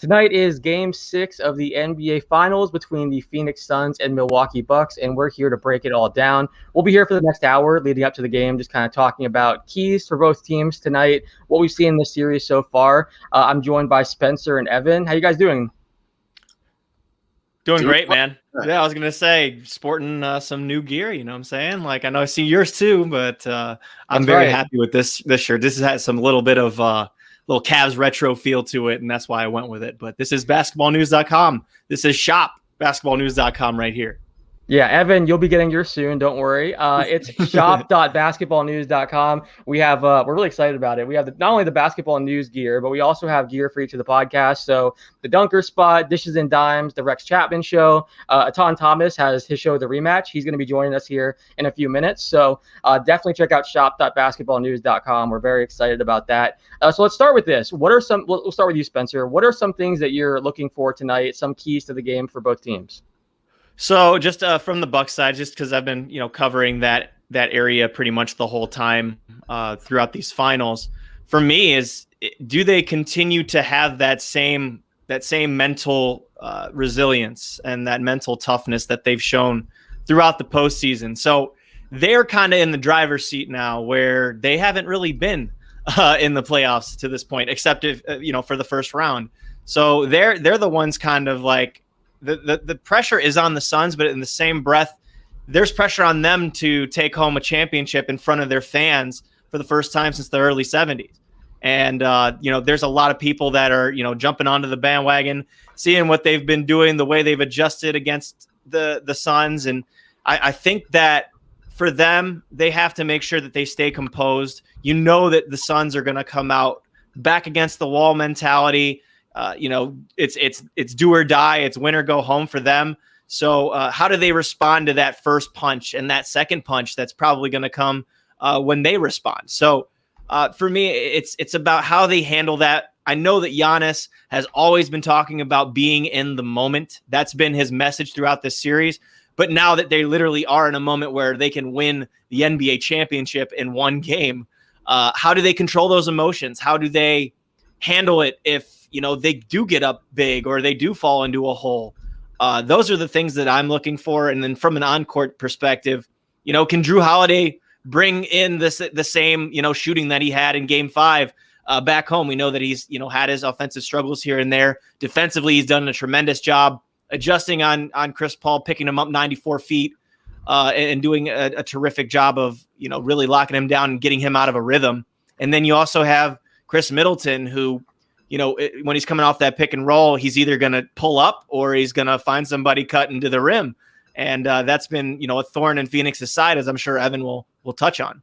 Tonight is Game 6 of the NBA Finals between the Phoenix Suns and Milwaukee Bucks, and we're here to break it all down. We'll be here for the next hour leading up to the game, just kind of talking about keys for both teams tonight, what we've seen in the series so far. I'm joined by Spencer and Evan. How you guys doing? Doing great, man. Yeah, I was going to say, sporting some new gear, you know what I'm saying? Like, I know I see yours too, but I'm very happy with this shirt. This has some little bit of little Cavs retro feel to it, and that's why I went with it. But this is basketballnews.com. This is shop basketballnews.com right here. Yeah, Evan, you'll be getting yours soon. Don't worry. It's shop.basketballnews.com. We have, we're really excited about it. We have not only the basketball news gear, but we also have gear for each of the podcasts. So the Dunker Spot, Dishes and Dimes, the Rex Chapman Show. Etan Thomas has his show, The Rematch. He's going to be joining us here in a few minutes. So definitely check out shop.basketballnews.com. We're very excited about that. So let's start with this. We'll start with you, Spencer. What are some things that you're looking for tonight? Some keys to the game for both teams? So just from the Bucks side, just because I've been, covering that area pretty much the whole time throughout these finals, for me is, do they continue to have that same mental resilience and that mental toughness that they've shown throughout the postseason? So they're kind of in the driver's seat now, where they haven't really been in the playoffs to this point, except if for the first round. So they're the ones kind of like. The pressure is on the Suns, but in the same breath, there's pressure on them to take home a championship in front of their fans for the first time since the early 70s. And, there's a lot of people that are, jumping onto the bandwagon, seeing what they've been doing, the way they've adjusted against the Suns. And I think that for them, they have to make sure that they stay composed. That the Suns are going to come out back against the wall mentality. It's do or die. It's win or go home for them. So how do they respond to that first punch and that second punch that's probably going to come when they respond? So for me, it's about how they handle that. I know that Giannis has always been talking about being in the moment. That's been his message throughout this series. But now that they literally are in a moment where they can win the NBA championship in one game, how do they control those emotions? How do they handle it if they do get up big or they do fall into a hole? Those are the things that I'm looking for. And then from an on-court perspective, can Drew Holiday bring in the same, shooting that he had in Game 5 back home? We know that he's, had his offensive struggles here and there. Defensively, he's done a tremendous job adjusting on Chris Paul, picking him up 94 feet and doing a terrific job of, really locking him down and getting him out of a rhythm. And then you also have Chris Middleton, who, when he's coming off that pick and roll, he's either going to pull up or he's going to find somebody cut into the rim. And that's been, a thorn in Phoenix's side, as I'm sure Evan will touch on.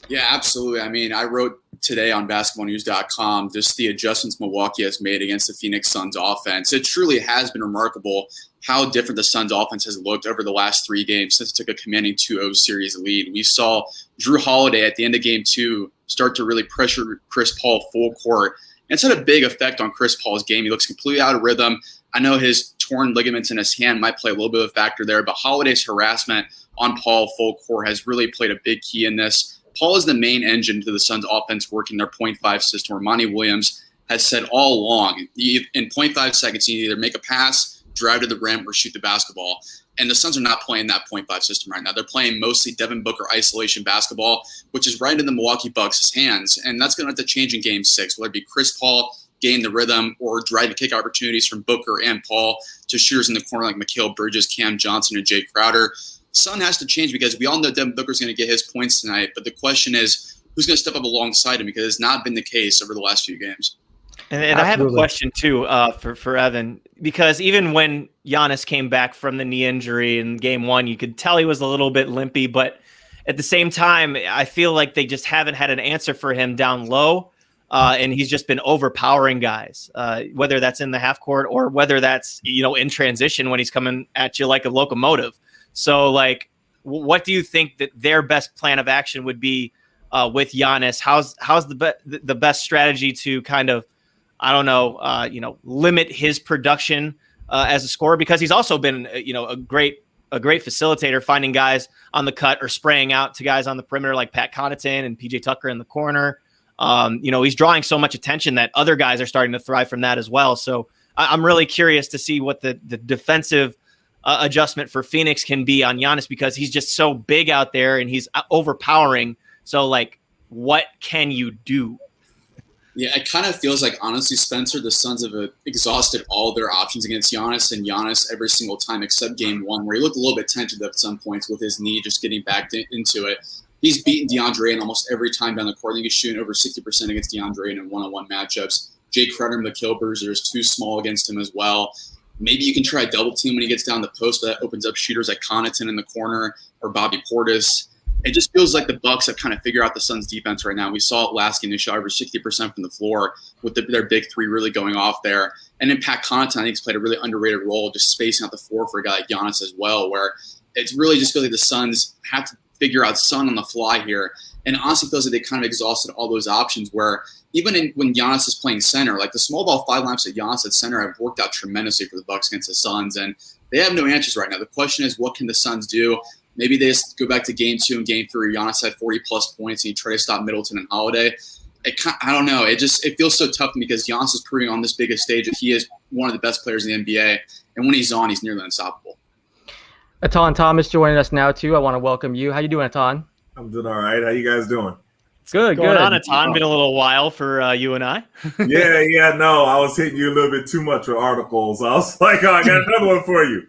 Yeah, absolutely. I mean, I wrote today on basketballnews.com just the adjustments Milwaukee has made against the Phoenix Suns offense. It truly has been remarkable how different the Suns offense has looked over the last 3 games since it took a commanding 2-0 series lead. We saw Drew Holiday at the end of Game 2 start to really pressure Chris Paul full court. It's had a big effect on Chris Paul's game. He looks completely out of rhythm. I know his torn ligaments in his hand might play a little bit of a factor there, but Holiday's harassment on Paul full court has really played a big key in this. Paul is the main engine to the Suns' offense working their 0.5 system, where Monty Williams has said all along, in 0.5 seconds, you either make a pass, drive to the rim, or shoot the basketball. And the Suns are not playing that 0.5 system right now. They're playing mostly Devin Booker isolation basketball, which is right in the Milwaukee Bucks' hands. And that's going to have to change in Game 6, whether it be Chris Paul gain the rhythm or drive kick opportunities from Booker and Paul to shooters in the corner like Mikal Bridges, Cam Johnson, and Jay Crowder. Sun has to change because we all know Devin Booker's going to get his points tonight. But the question is, who's going to step up alongside him? Because it's not been the case over the last few games. And I have a question, too, for Evan, because even when Giannis came back from the knee injury in Game 1, you could tell he was a little bit limpy. But at the same time, I feel like they just haven't had an answer for him down low. And he's just been overpowering guys, whether that's in the half court or whether that's, in transition when he's coming at you like a locomotive. So, what do you think that their best plan of action would be with Giannis? How's the best strategy to kind of, limit his production as a scorer? Because he's also been, a great facilitator, finding guys on the cut or spraying out to guys on the perimeter like Pat Connaughton and PJ Tucker in the corner. He's drawing so much attention that other guys are starting to thrive from that as well. So I'm really curious to see what the defensive adjustment for Phoenix can be on Giannis, because he's just so big out there and he's overpowering. So, like, what can you do? Yeah, it kind of feels like, honestly, Spencer, the Suns have exhausted all their options against Giannis, and Giannis every single time except game one, where he looked a little bit tentative at some points with his knee just getting back into it. He's beaten DeAndre in almost every time down the court. I think he's shooting over 60% against DeAndre in one-on-one matchups. Jay Crowder, the kill bruiser, is too small against him as well. Maybe you can try a double team when he gets down the post, but that opens up shooters like Connaughton in the corner or Bobby Portis. It just feels like the Bucks have kind of figured out the Suns' defense right now. We saw it last game. They shot over 60% from the floor with their big three really going off there. And then Pat Connaughton, I think, has played a really underrated role just spacing out the floor for a guy like Giannis as well, where it's really just feels like the Suns have to figure out Sun on the fly here. And honestly, feels like they kind of exhausted all those options, where even when Giannis is playing center, like the small ball 5 lineups at Giannis at center have worked out tremendously for the Bucks against the Suns. And they have no answers right now. The question is, what can the Suns do? Maybe they just go back to game 2 and game 3. Giannis had 40-plus points, and you try to stop Middleton and Holiday. I don't know. It feels so tough because Giannis is proving on this biggest stage that he is one of the best players in the NBA. And when he's on, he's nearly unstoppable. Etan Thomas joining us now, too. I want to welcome you. How you doing, Etan? I'm doing all right. How you guys doing? Good, Going good. on, Etan? Been a little while for you and I. No. I was hitting you a little bit too much with articles. I was like, I got another one for you.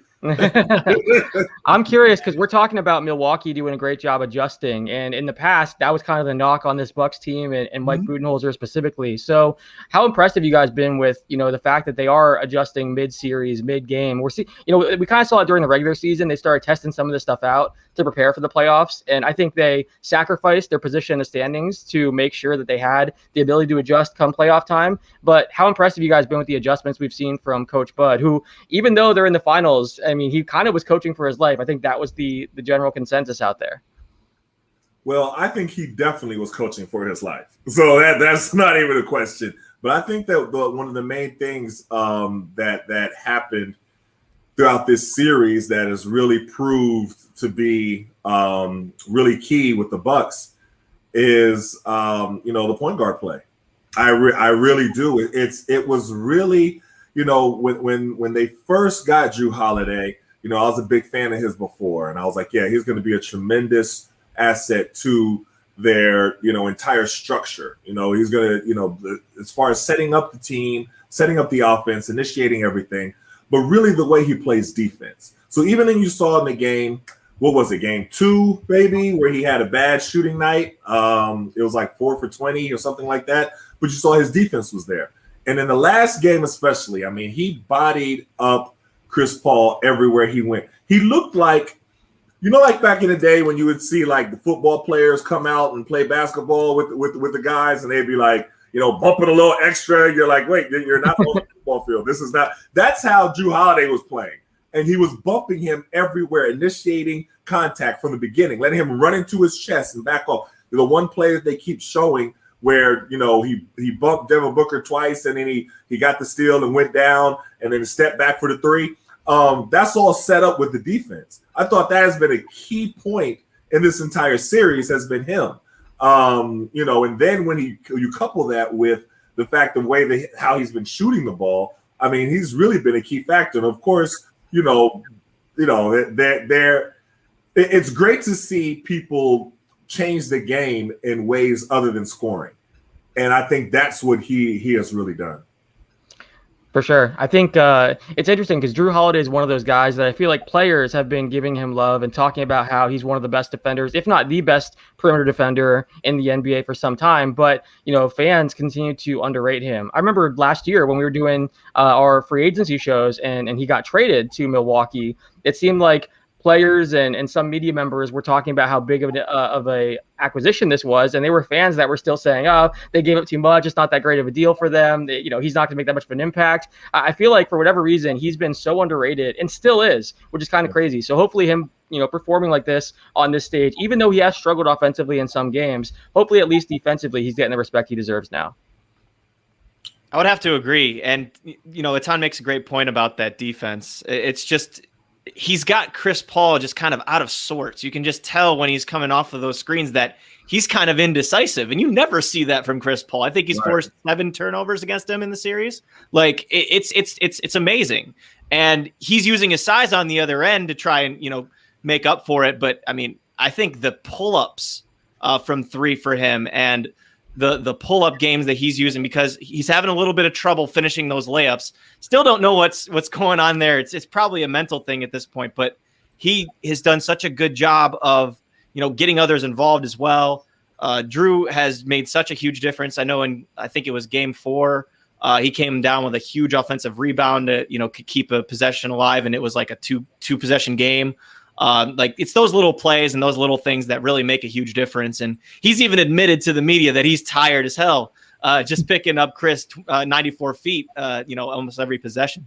I'm curious because we're talking about Milwaukee doing a great job adjusting, and in the past that was kind of the knock on this Bucks team and Mike Budenholzer specifically. So how impressed have you guys been with the fact that they are adjusting mid-series, mid-game? We kind of saw it during the regular season. They started testing some of this stuff out to prepare for the playoffs, and I think they sacrificed their position in the standings to make sure that they had the ability to adjust come playoff time. But how impressed have you guys been with the adjustments we've seen from Coach Bud, who, even though they're in the finals, I mean, he kind of was coaching for his life. I think that was the general consensus out there. Well, I think he definitely was coaching for his life. So that's not even a question. But I think that one of the main things that happened throughout this series that has really proved to be really key with the Bucks is the point guard play. I really do. It was really, when they first got Jrue Holiday, I was a big fan of his before, and I was like, yeah, he's going to be a tremendous asset to their entire structure. He's going to as far as setting up the team, setting up the offense, initiating everything, but really the way he plays defense. So even then you saw in the game, what was it, game 2, maybe, where he had a bad shooting night. It was like 4 for 20 or something like that, but you saw his defense was there. And in the last game especially, I mean, he bodied up Chris Paul everywhere he went. He looked like, like back in the day when you would see like the football players come out and play basketball with the guys, and they'd be like, bumping a little extra. You're like, wait, you're not on the football field. This is not. That's how Jrue Holiday was playing. And he was bumping him everywhere, initiating contact from the beginning, letting him run into his chest and back off. The one play that they keep showing where, he bumped Devin Booker twice, and then he got the steal and went down and then stepped back for the 3. That's all set up with the defense. I thought that has been a key point in this entire series has been him. And then when you couple that with the fact the way how he's been shooting the ball, I mean, he's really been a key factor. And of course, it's great to see people change the game in ways other than scoring. And I think that's what he has really done. For sure. I think it's interesting because Jrue Holiday is one of those guys that I feel like players have been giving him love and talking about how he's one of the best defenders, if not the best perimeter defender in the NBA for some time. But, fans continue to underrate him. I remember last year when we were doing our free agency shows and he got traded to Milwaukee, it seemed like players and some media members were talking about how big of a acquisition this was, and they were fans that were still saying, oh, they gave up too much, it's not that great of a deal for them, he's not going to make that much of an impact. I feel like for whatever reason he's been so underrated and still is, which is kind of crazy. So hopefully him performing like this on this stage, even though he has struggled offensively in some games, hopefully at least defensively he's getting the respect he deserves now. I would have to agree. And Etan makes a great point about that defense. It's just he's got Chris Paul just kind of out of sorts. You can just tell when he's coming off of those screens that he's kind of indecisive, and you never see that from Chris Paul. I think he's Right. forced 7 turnovers against him in the series. Like it's amazing, and he's using his size on the other end to try and make up for it. But I mean, I think the pull-ups from 3 for him and the pull-up games that he's using, because he's having a little bit of trouble finishing those layups. Still don't know what's going on there. It's probably a mental thing at this point, but he has done such a good job of getting others involved as well. Drew has made such a huge difference. I know I think it was game 4, he came down with a huge offensive rebound to could keep a possession alive, and it was like a two possession game. Like it's those little plays and those little things that really make a huge difference. And he's even admitted to the media that he's tired as hell, just picking up Chris 94 feet, almost every possession.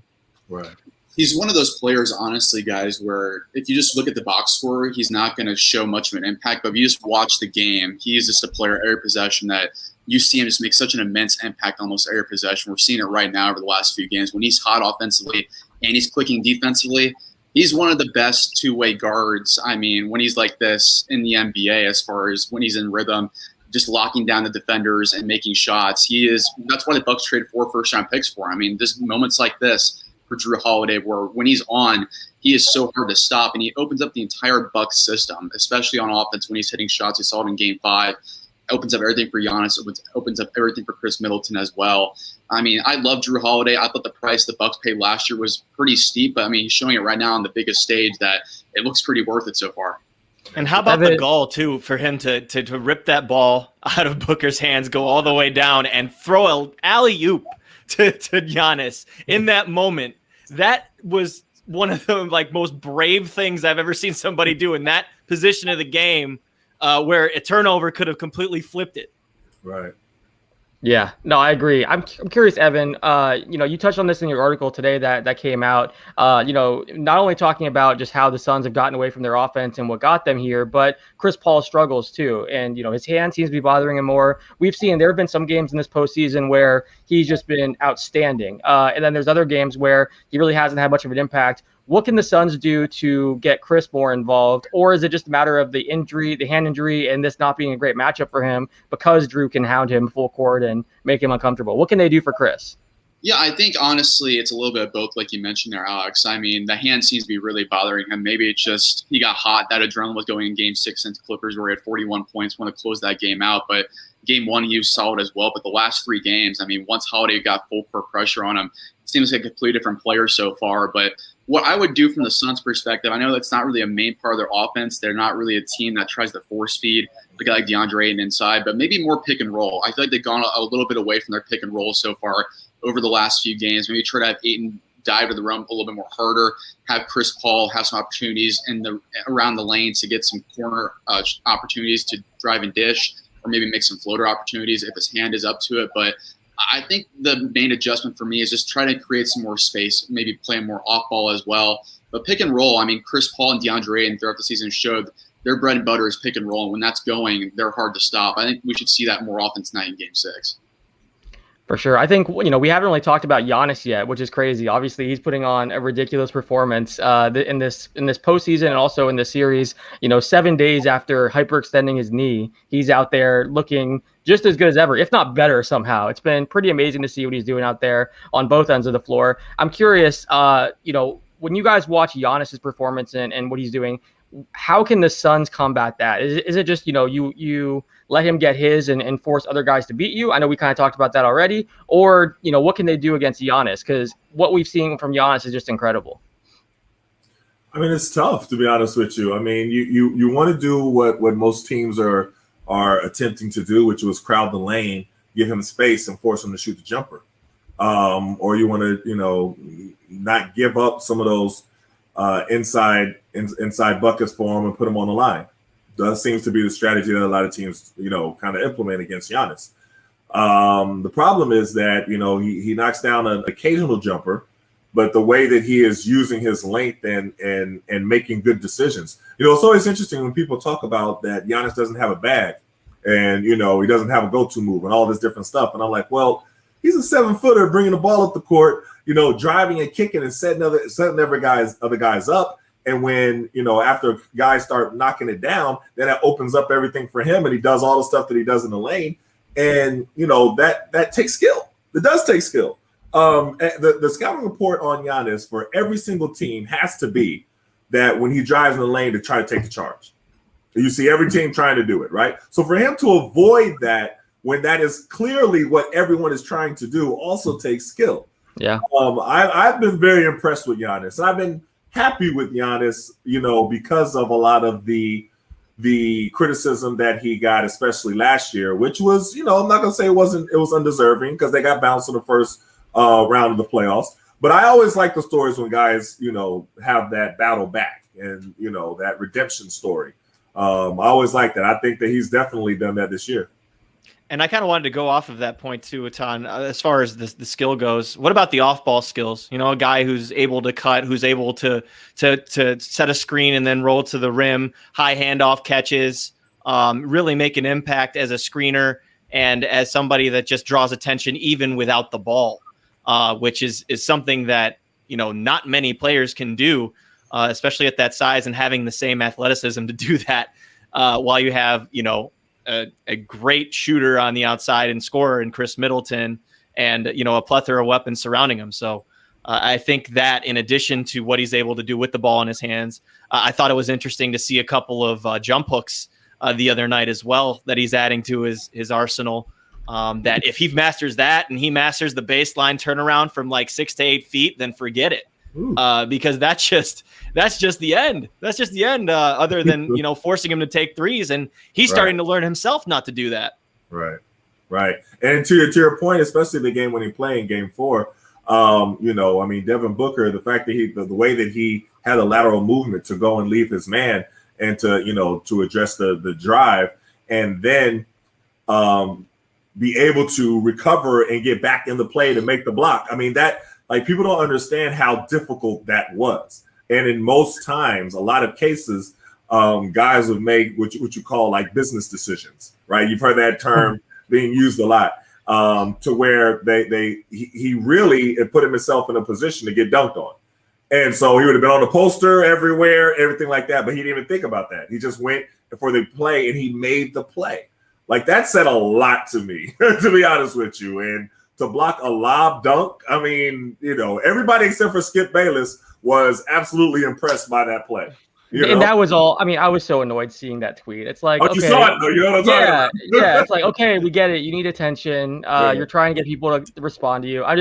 Right. He's one of those players, honestly, guys, where if you just look at the box score, he's not going to show much of an impact. But if you just watch the game, he is just a player every possession that you see him just make such an immense impact almost every possession. We're seeing it right now over the last few games. When he's hot offensively and he's clicking defensively, he's one of the best two-way guards. I mean, when he's like this in the NBA, as far as when he's in rhythm, just locking down the defenders and making shots. That's why the Bucks traded 4 first-round picks for him. I mean, just moments like this for Drew Holiday, where when he's on, he is so hard to stop, and he opens up the entire Bucks system, especially on offense when he's hitting shots. We saw it in Game 5. Opens up everything for Giannis. Opens up everything for Chris Middleton as well. I mean, I love Drew Holiday. I thought the price the Bucks paid last year was pretty steep, but I mean, he's showing it right now on the biggest stage that it looks pretty worth it so far. And how about the goal too, for him to rip that ball out of Booker's hands, go all the way down, and throw an alley-oop to Giannis in that moment? That was one of the most brave things I've ever seen somebody do in that position of the game. Where a turnover could have completely flipped it. Right. Yeah, no, I agree. I'm curious, Evan. You touched on this in your article today that came out. Not only talking about just how the Suns have gotten away from their offense and what got them here, but Chris Paul's struggles too. And his hand seems to be bothering him more. We've seen there have been some games in this postseason where he's just been outstanding, and then there's other games where he really hasn't had much of an impact. What can the Suns do to get Chris more involved? Or is it just a matter of the hand injury, and this not being a great matchup for him because Drew can hound him full court and make him uncomfortable? What can they do for Chris? Yeah, I think honestly it's a little bit of both, like you mentioned there, Alex. I mean, the hand seems to be really bothering him. Maybe it's just he got hot. That adrenaline was going in Game 6 against Clippers where he had 41 points, want to close that game out. But Game 1 he was solid as well. But the last 3 games, I mean, once Holiday got full court pressure on him, it seems like a completely different player so far. But what I would do from the Suns' perspective, I know that's not really a main part of their offense. They're not really a team that tries to force feed a guy like DeAndre Ayton inside, but maybe more pick and roll. I feel like they've gone a little bit away from their pick and roll so far over the last few games. Maybe try to have Ayton dive to the rim a little bit more harder, have Chris Paul have some opportunities around the lane to get some corner opportunities to drive and dish, or maybe make some floater opportunities if his hand is up to it. But I think the main adjustment for me is just try to create some more space, maybe play more off ball as well. But pick and roll, I mean, Chris Paul and DeAndre Ayton throughout the season showed their bread and butter is pick and roll. And when that's going, they're hard to stop. I think we should see that more often tonight in Game 6. For sure. I think, we haven't really talked about Giannis yet, which is crazy. Obviously, he's putting on a ridiculous performance in this postseason and also in the series. 7 days after hyperextending his knee, he's out there looking just as good as ever, if not better somehow. It's been pretty amazing to see what he's doing out there on both ends of the floor. I'm curious, when you guys watch Giannis's performance and what he's doing, how can the Suns combat that? Is it just, you let him get his and force other guys to beat you? I know we kind of talked about that already. Or, what can they do against Giannis? Because what we've seen from Giannis is just incredible. I mean, it's tough, to be honest with you. I mean, you want to do what most teams are attempting to do, which was crowd the lane, give him space, and force him to shoot the jumper. Or you want to, not give up some of those inside buckets for him and put him on the line. That seems to be the strategy that a lot of teams, kind of implement against Giannis. The problem is that, he knocks down an occasional jumper, but the way that he is using his length and making good decisions. It's always interesting when people talk about that Giannis doesn't have a bag and, he doesn't have a go-to move and all this different stuff. And I'm like, well, he's a 7-footer bringing the ball up the court, driving and kicking and setting other guys up And when, after guys start knocking it down, then that opens up everything for him, and he does all the stuff that he does in the lane. And, that takes skill. It does take skill. The scouting report on Giannis for every single team has to be that when he drives in the lane to try to take the charge. You see every team trying to do it, right? So for him to avoid that, when that is clearly what everyone is trying to do, also takes skill. Yeah. I've been very impressed with Giannis. And I've been happy with Giannis, because of a lot of the criticism that he got, especially last year, which was, I'm not going to say it was undeserving, because they got bounced in the first round of the playoffs. But I always like the stories when guys, have that battle back and, that redemption story. I always like that. I think that he's definitely done that this year. And I kind of wanted to go off of that point too, Etan, as far as the skill goes. What about the off-ball skills? A guy who's able to cut, who's able to set a screen and then roll to the rim, high handoff catches, really make an impact as a screener and as somebody that just draws attention even without the ball, which is something that, not many players can do, especially at that size and having the same athleticism to do that while you have, a great shooter on the outside and scorer in Chris Middleton and, a plethora of weapons surrounding him. So I think that in addition to what he's able to do with the ball in his hands, I thought it was interesting to see a couple of jump hooks the other night as well that he's adding to his arsenal. That if he masters that and he masters the baseline turnaround from like 6 to 8 feet, then forget it. Because that's just the end. That's just the end. Other than forcing him to take threes, and he's starting to learn himself not to do that. Right. And to your point, especially the game when he played in Game 4, Devin Booker, the fact that the way that he had a lateral movement to go and leave his man and to address the drive, and then be able to recover and get back in the play to make the block. I mean that. Like, people don't understand how difficult that was. And in most times, a lot of cases, guys would make what you call like business decisions, right? You've heard that term being used a lot, to where he really put himself in a position to get dunked on. And so he would have been on the poster everywhere, everything like that. But he didn't even think about that. He just went for the play and he made the play. Like, that said a lot to me, to be honest with you. And to block a lob dunk, I mean, everybody except for Skip Bayless was absolutely impressed by that play. And that was all. I mean, I was so annoyed seeing that tweet. It's like, okay, you saw it, though. You know what I'm talking about? Yeah. It's like, okay, we get it. You need attention. You're trying to get people to respond to you. I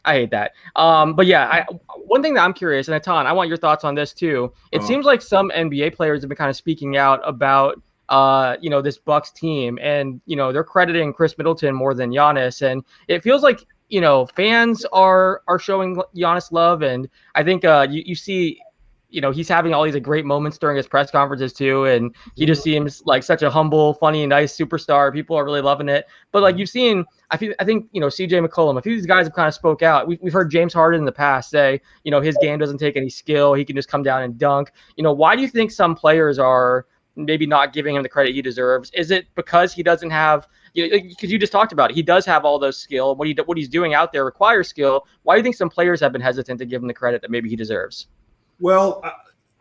hate that. But yeah, one thing that I'm curious, and Etan, I want your thoughts on this too. It seems like some NBA players have been kind of speaking out about this Bucks team, and they're crediting Chris Middleton more than Giannis, and it feels like fans are showing Giannis love, and I think you see he's having all these great moments during his press conferences too, and he just seems like such a humble, funny, nice superstar. People are really loving it. But like you've seen, I think CJ McCollum, a few of these guys have kind of spoke out. We've heard James Harden in the past say his game doesn't take any skill, he can just come down and dunk. Why do you think some players are maybe not giving him the credit he deserves? Is it because he doesn't have, because you just talked about it, he does have all those skill. What he's doing out there requires skill. Why do you think some players have been hesitant to give him the credit that maybe he deserves? Well,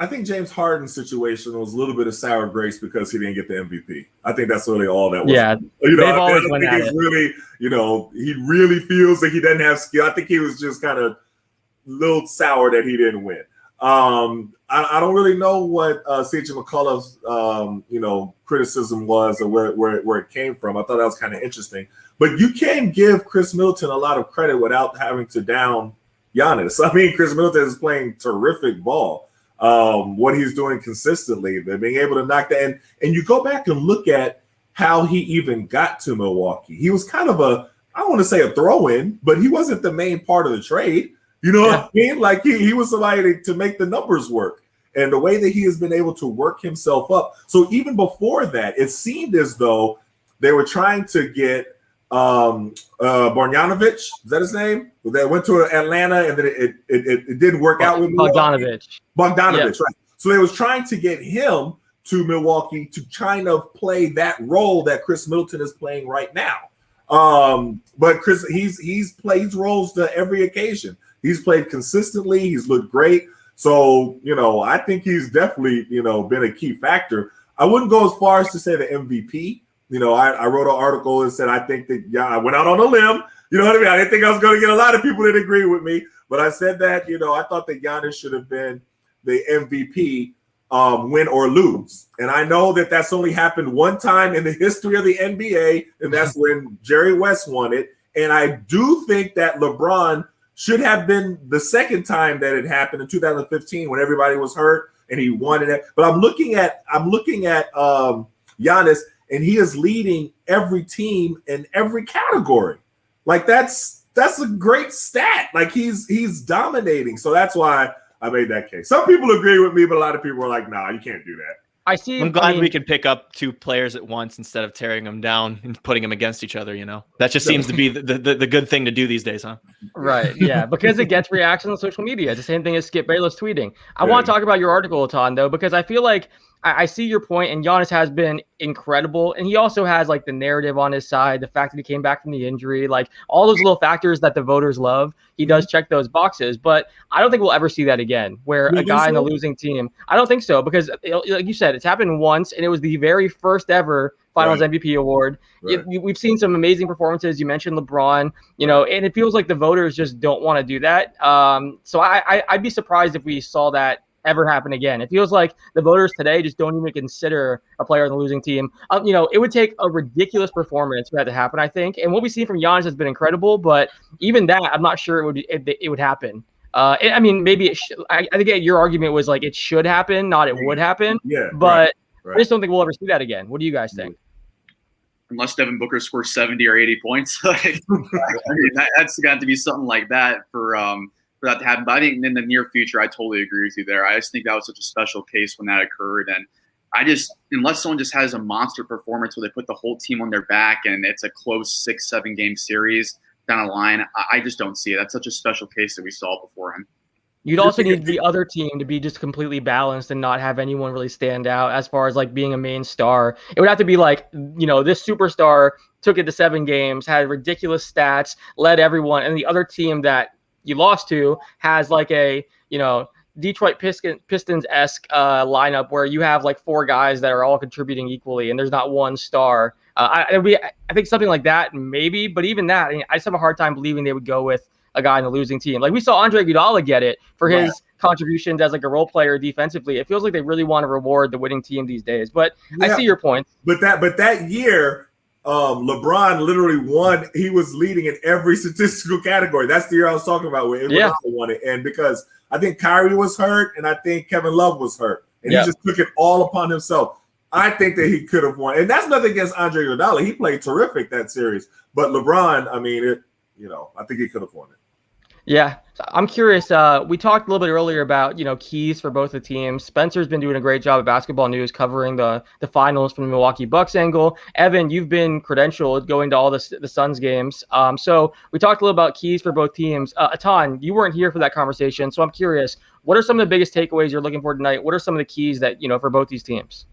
I think James Harden's situation was a little bit of sour grapes because he didn't get the MVP. I think that's really all that was. Yeah, they've always went at it. Really, he really feels like he doesn't have skill. I think he was just kind of a little sour that he didn't win. I don't really know what C.J. McCullough's criticism was or where it came from. I thought that was kind of interesting. But you can give Chris Middleton a lot of credit without having to down Giannis. I mean, Chris Middleton is playing terrific ball. What he's doing consistently, they're being able to knock that in. And you go back and look at how he even got to Milwaukee. He was kind of I don't want to say a throw-in, but he wasn't the main part of the trade. You know what I mean? Like he was somebody to make the numbers work. And the way that he has been able to work himself up. So even before that, it seemed as though they were trying to get Bogdanovic. Is that his name? They went to Atlanta and then it didn't work out with Bogdanovic. Bogdanovic, right. So they was trying to get him to Milwaukee to kind of play that role that Chris Middleton is playing right now. But Chris, he's played roles to every occasion. He's played consistently. He's looked great. So, I think he's definitely, been a key factor. I wouldn't go as far as to say the MVP. I wrote an article and said I think that I went out on a limb. You know what I mean? I didn't think I was going to get a lot of people that agree with me, but I said that, I thought that Giannis should have been the MVP, win or lose. And I know that that's only happened one time in the history of the NBA, and that's when Jerry West won it. And I do think that LeBron should have been the second time that it happened in 2015 when everybody was hurt and he won it. But I'm looking at Giannis, and he is leading every team in every category. Like that's a great stat. Like he's dominating. So that's why I made that case. Some people agree with me, but a lot of people are like, nah, you can't do that. I'm glad we can pick up two players at once instead of tearing them down and putting them against each other. That just seems to be the good thing to do these days, huh? Right. Yeah. Because it gets reactions on social media. It's the same thing as Skip Bayless tweeting. I want to talk about your article, Etan, though, because I feel like I see your point, and Giannis has been incredible. And he also has like the narrative on his side, the fact that he came back from the injury, like all those little factors that the voters love. He does check those boxes, but I don't think we'll ever see that again where a guy in a losing team. I don't think so, because like you said, it's happened once, and it was the very first ever Finals MVP award. Right. We've seen some amazing performances. You mentioned LeBron, and it feels like the voters just don't want to do that. So I'd be surprised if we saw that ever happen again. It feels like the voters today just don't even consider a player on the losing team. It would take a ridiculous performance for that to happen, I think. And what we've seen from Giannis has been incredible, but even that, I'm not sure it would happen. Maybe I think your argument was like it should happen, not it would happen. Yeah, but right. I just don't think we'll ever see that again. What do you guys think? Unless Devin Booker scores 70 or 80 points, that's got to be something like that for that to happen. But I think in the near future, I totally agree with you there. I just think that was such a special case when that occurred. And unless someone just has a monster performance where they put the whole team on their back and it's a close 6-7 game series down the line, I just don't see it. That's such a special case that we saw beforehand. You'd also need the other team to be just completely balanced and not have anyone really stand out as far as like being a main star. It would have to be like, this superstar took it to 7 games, had ridiculous stats, led everyone, and the other team that you lost to has like a, Detroit Pistons-esque lineup where you have like 4 guys that are all contributing equally and there's not one star. I think something like that, maybe, but even that, I just have a hard time believing they would go with a guy in the losing team. Like we saw Andre Iguodala get it for his contributions as like a role player defensively. It feels like they really want to reward the winning team these days, but I see your point. But that year, LeBron literally won. He was leading in every statistical category. That's the year I was talking about where Iguodala won it. And because I think Kyrie was hurt and I think Kevin Love was hurt. And he just took it all upon himself. I think that he could have won. And that's nothing against Andre Iguodala. He played terrific that series. But LeBron, I think he could have won it. Yeah, I'm curious. We talked a little bit earlier about, keys for both the teams. Spencer's been doing a great job at Basketball News covering the finals from the Milwaukee Bucks angle. Evan, you've been credentialed going to all the Suns games. So we talked a little about keys for both teams. Etan, you weren't here for that conversation, so I'm curious. What are some of the biggest takeaways you're looking for tonight? What are some of the keys that, for both these teams?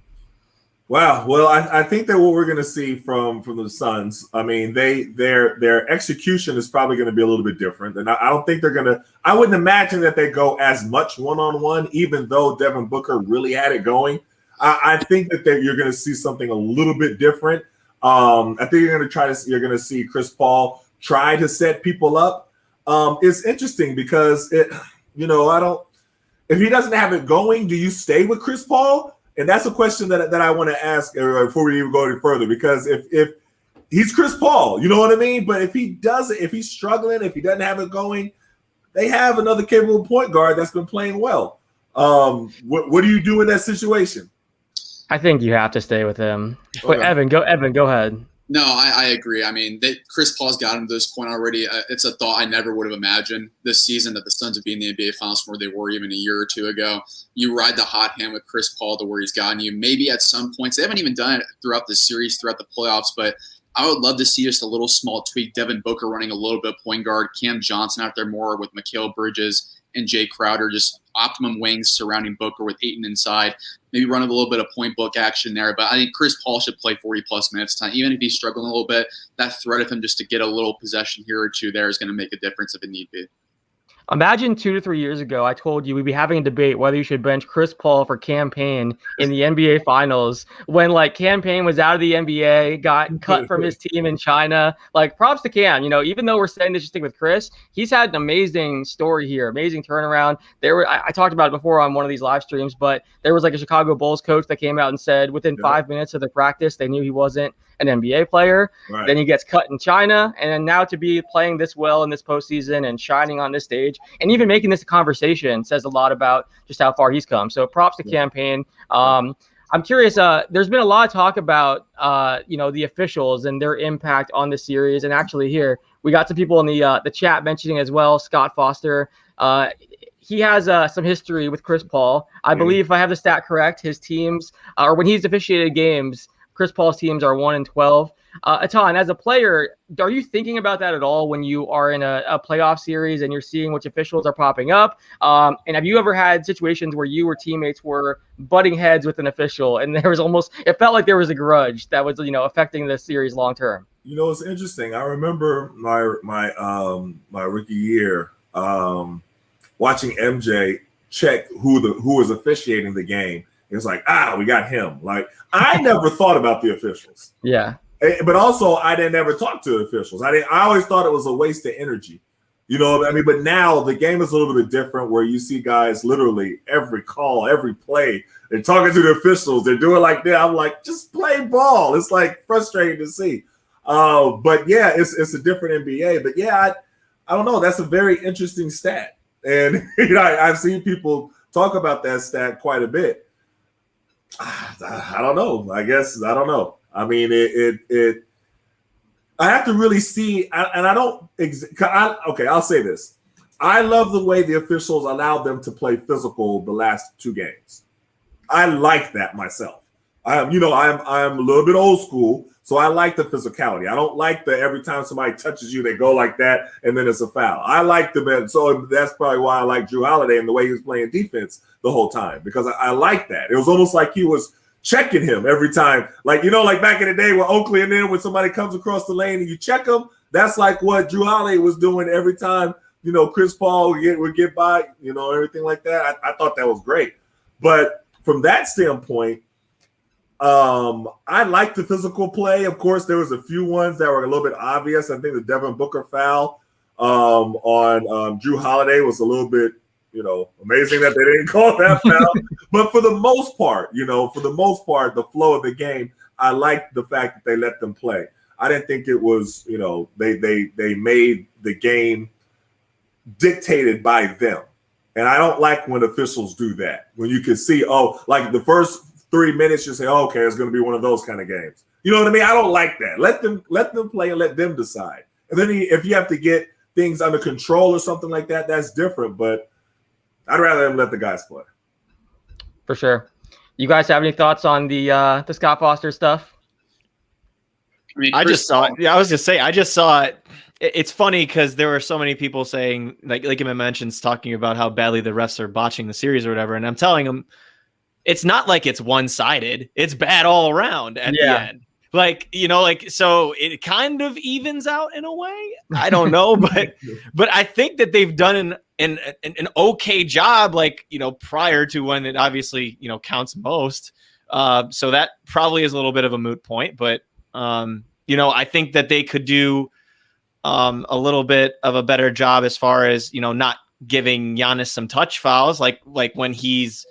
Wow. Well, I think that what we're going to see from the Suns, their execution is probably going to be a little bit different. And I don't think they're going to – I wouldn't imagine that they go as much one-on-one, even though Devin Booker really had it going. I think that you're going to see something a little bit different. I think you're going to see Chris Paul try to set people up. It's interesting because if he doesn't have it going, do you stay with Chris Paul? And that's a question that I want to ask before we even go any further, because if he's Chris Paul, you know what I mean? But if he's struggling, if he doesn't have it going, they have another capable point guard that's been playing well. What do you do in that situation? I think you have to stay with him. Wait, Evan, go ahead. No, I agree. Chris Paul's gotten to this point already. It's a thought I never would have imagined this season that the Suns would be in the NBA Finals from where they were even a year or two ago. You ride the hot hand with Chris Paul to where he's gotten you. Maybe at some points, they haven't even done it throughout the series, throughout the playoffs, but I would love to see just a little small tweak. Devin Booker running a little bit of point guard, Cam Johnson out there more with Mikal Bridges and Jay Crowder, just optimum wings surrounding Booker with Ayton inside. Maybe run a little bit of point book action there. But I think Chris Paul should play 40-plus minutes time. Even if he's struggling a little bit, that threat of him just to get a little possession here or two there is going to make a difference if it need be. Imagine 2 to 3 years ago, I told you we'd be having a debate whether you should bench Chris Paul for Cam Payne in the NBA Finals when like Cam Payne was out of the NBA, got cut from his team in China. Like props to Cam, even though we're saying this just thing with Chris, he's had an amazing story here, amazing turnaround. I talked about it before on one of these live streams, but there was like a Chicago Bulls coach that came out and said within 5 minutes of the practice, they knew he wasn't an NBA player. Right. Then he gets cut in China, and then now to be playing this well in this postseason and shining on this stage, and even making this a conversation says a lot about just how far he's come. So props to Cam Payne. I'm curious. There's been a lot of talk about the officials and their impact on the series, and actually here we got some people in the chat mentioning as well. Scott Foster. He has some history with Chris Paul. I believe if I have the stat correct, his teams or when he's officiated games, Chris Paul's teams are 1-12. Etan, as a player, are you thinking about that at all when you are in a playoff series and you're seeing which officials are popping up? And have you ever had situations where you or teammates were butting heads with an official and there was it felt like there was a grudge that was, affecting the series long term? It's interesting. I remember my rookie year watching MJ check who was officiating the game. It was like, we got him. Like, I never thought about the officials. Yeah. But also, I didn't ever talk to officials. I always thought it was a waste of energy. But now the game is a little bit different where you see guys literally every call, every play, they're talking to the officials. They're doing like that. I'm like, just play ball. It's like frustrating to see. But yeah, it's a different NBA. But yeah, I don't know. That's a very interesting stat. And I've seen people talk about that stat quite a bit. I don't know. I don't know. I mean, I have to really see, and I don't. I'll say this. I love the way the officials allowed them to play physical the last 2 games. I like that myself. I'm a little bit old school, so I like the physicality. I don't like the every time somebody touches you, they go like that, and then it's a foul. I like so that's probably why I like Drew Holiday and the way he was playing defense the whole time, because I like that. It was almost like he was checking him every time. Like, like back in the day with Oakley, and then when somebody comes across the lane and you check them, that's like what Drew Holiday was doing every time, Chris Paul would get by, everything like that. I thought that was great. But from that standpoint, I like the physical play. Of course, there was a few ones that were a little bit obvious. I think the Devin Booker foul on Drew Holiday was a little bit, amazing that they didn't call that foul. But for the most part, the flow of the game, I liked the fact that they let them play. I didn't think it was, they made the game dictated by them. And I don't like when officials do that. When you can see, like the first 3 minutes, you say, okay, it's going to be one of those kind of games. You know what I mean? I don't like that. Let them play and let them decide. And then if you have to get things under control or something like that, that's different. But I'd rather them let the guys play. For sure. You guys have any thoughts on the Scott Foster stuff? I just saw it. Yeah, I was going to say, I just saw it. It's funny because there were so many people saying, like you mentioned, talking about how badly the refs are botching the series or whatever. And I'm telling them, it's not like it's one-sided. It's bad all around at the end. So it kind of evens out in a way. I don't know, but I think that they've done an okay job, prior to when it obviously, counts most. So that probably is a little bit of a moot point, but I think that they could do a little bit of a better job as far as, not giving Giannis some touch fouls, like when he's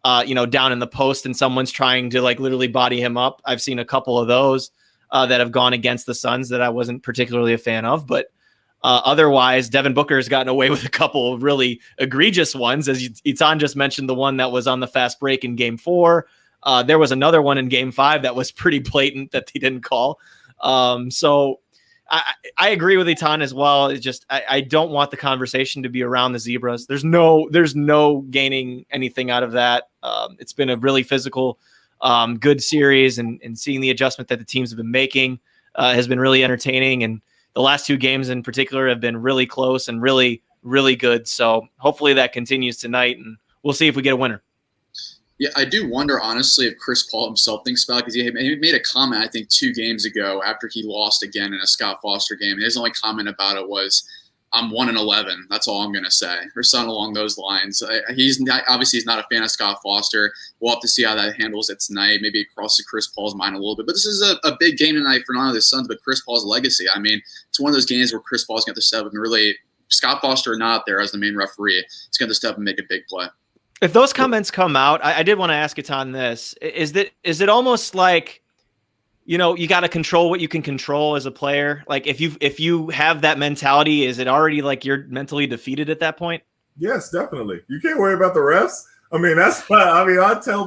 down in the post and someone's trying to literally body him up. I've seen a couple of those that have gone against the Suns that I wasn't particularly a fan of, but otherwise Devin Booker has gotten away with a couple of really egregious ones. As Etan just mentioned, the one that was on the fast break in Game 4. There was another one in Game 5 that was pretty blatant that they didn't call. So I agree with Etan as well. It's just I don't want the conversation to be around the Zebras. There's no gaining anything out of that. It's been a really physical, good series, and seeing the adjustment that the teams have been making has been really entertaining. And the last 2 games in particular have been really close and really, really good. So hopefully that continues tonight, and we'll see if we get a winner. Yeah, I do wonder, honestly, if Chris Paul himself thinks about it, because he made a comment, I think, 2 games ago after he lost again in a Scott Foster game. And his only comment about it was, I'm 1-11. That's all I'm going to say, or something along those lines. He's not a fan of Scott Foster. We'll have to see how that handles it tonight. Maybe it crosses Chris Paul's mind a little bit. But this is a big game tonight for not only the Suns, but Chris Paul's legacy. I mean, it's one of those games where Chris Paul's going to step up and really, Scott Foster not there as the main referee, he's going to step up and make a big play. If those comments come out, I did want to ask Etan this. Is it almost like, you got to control what you can control as a player? Like if you have that mentality, is it already like you're mentally defeated at that point? Yes, definitely. You can't worry about the refs. I mean, that's why. I tell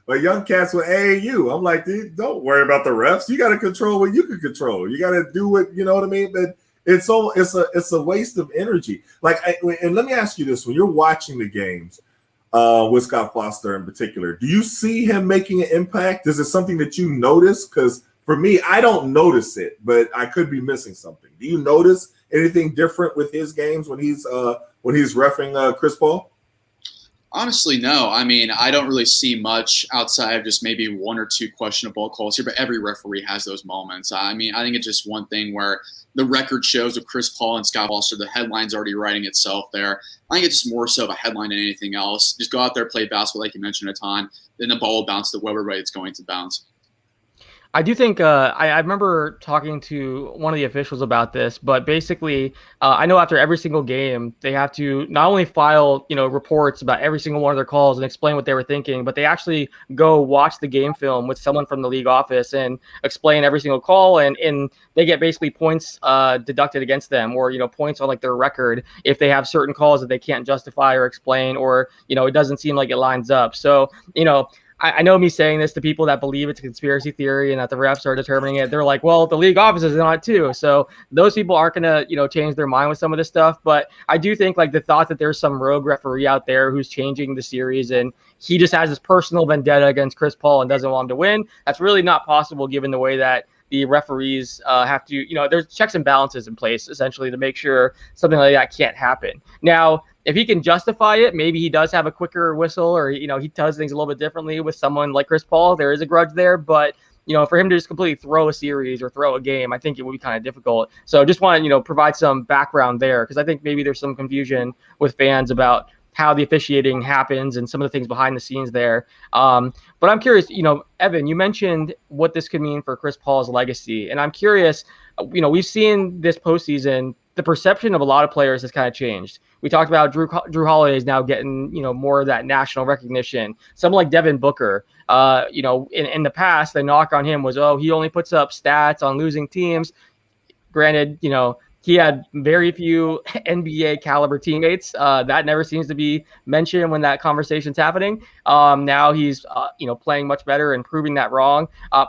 my young cats with AAU, I'm like, dude, don't worry about the refs. You got to control what you can control. You got to do what, you know what I mean? But it's a waste of energy. Like, and let me ask you this: when you're watching the games with Scott Foster in particular, do you see him making an impact? Is it something that you notice? Because for me, I don't notice it, but I could be missing something. Do you notice anything different with his games when he's reffing Chris Paul? Honestly, no. I mean, I don't really see much outside of just maybe one or two questionable calls here, but every referee has those moments. I mean, I think it's just one thing where the record shows with Chris Paul and Scott Foster, the headline's already writing itself there. I think it's just more so of a headline than anything else. Just go out there, play basketball like you mentioned, Etan, then the ball will bounce to wherever way it's going to bounce. I do think I remember talking to one of the officials about this, but basically I know after every single game, they have to not only file, reports about every single one of their calls and explain what they were thinking, but they actually go watch the game film with someone from the league office and explain every single call. And they get basically points deducted against them, or, points on like their record if they have certain calls that they can't justify or explain, or, it doesn't seem like it lines up. So, I know me saying this to people that believe it's a conspiracy theory and that the refs are determining it. They're like, well, the league office is on it too. So those people aren't going to, change their mind with some of this stuff. But I do think like the thought that there's some rogue referee out there who's changing the series and he just has this personal vendetta against Chris Paul and doesn't want him to win, that's really not possible given the way that the referees have to, there's checks and balances in place essentially to make sure something like that can't happen. Now, if he can justify it, maybe he does have a quicker whistle, or, he does things a little bit differently with someone like Chris Paul. There is a grudge there, but, for him to just completely throw a series or throw a game, I think it would be kind of difficult. So just want to, provide some background there, because I think maybe there's some confusion with fans about how the officiating happens and some of the things behind the scenes there. But I'm curious, Evan, you mentioned what this could mean for Chris Paul's legacy. And I'm curious, we've seen this postseason, the perception of a lot of players has kind of changed. We talked about Drew Holiday is now getting, more of that national recognition. Someone like Devin Booker, in the past, the knock on him was, he only puts up stats on losing teams. Granted, he had very few NBA caliber teammates. That never seems to be mentioned when that conversation's happening. Now he's, playing much better and proving that wrong.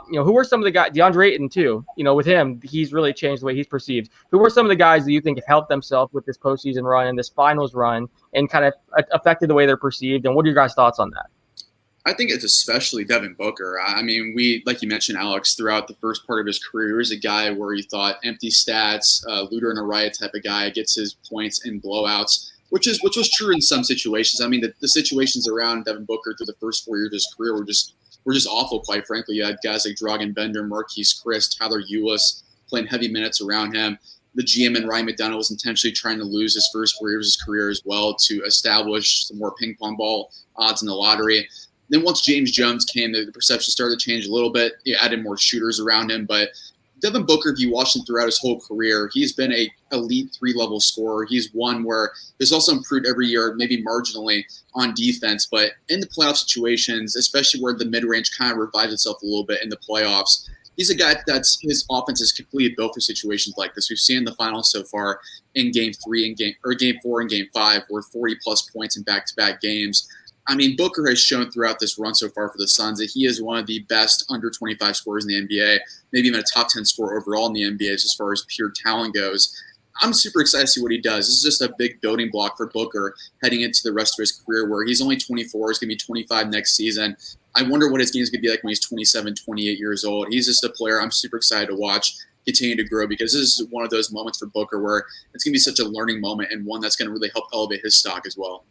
Who were some of the guys? DeAndre Ayton too. With him, he's really changed the way he's perceived. Who were some of the guys that you think have helped themselves with this postseason run and this finals run and kind of affected the way they're perceived? And what are your guys' thoughts on that? I think it's especially Devin Booker. I mean, like you mentioned, Alex, throughout the first part of his career, he was a guy where you thought empty stats, looter in a riot type of guy, gets his points in blowouts, which was true in some situations. I mean, the situations around Devin Booker through the first 4 years of his career were just awful, quite frankly. You had guys like Dragan Bender, Marquise Chris, Tyler Ulis playing heavy minutes around him. The GM and Ryan McDonough was intentionally trying to lose his first 4 years of his career as well to establish some more ping pong ball odds in the lottery. Then once James Jones came, the perception started to change a little bit. He added more shooters around him. But Devin Booker, if you watch him throughout his whole career, he's been a elite 3-level scorer. He's one where he's also improved every year, maybe marginally on defense. But in the playoff situations, especially where the mid-range kind of revives itself a little bit in the playoffs, he's a guy that's his offense is completely built for situations like this. We've seen in the finals so far in Game 3 and Game 4 and Game 5, where 40-plus points in back-to-back games. I mean, Booker has shown throughout this run so far for the Suns that he is one of the best under 25 scorers in the NBA, maybe even a top 10 scorer overall in the NBA as far as pure talent goes. I'm super excited to see what he does. This is just a big building block for Booker heading into the rest of his career, where he's only 24, he's going to be 25 next season. I wonder what his game is going to be like when he's 27, 28 years old. He's just a player I'm super excited to watch continue to grow, because this is one of those moments for Booker where it's going to be such a learning moment and one that's going to really help elevate his stock as well.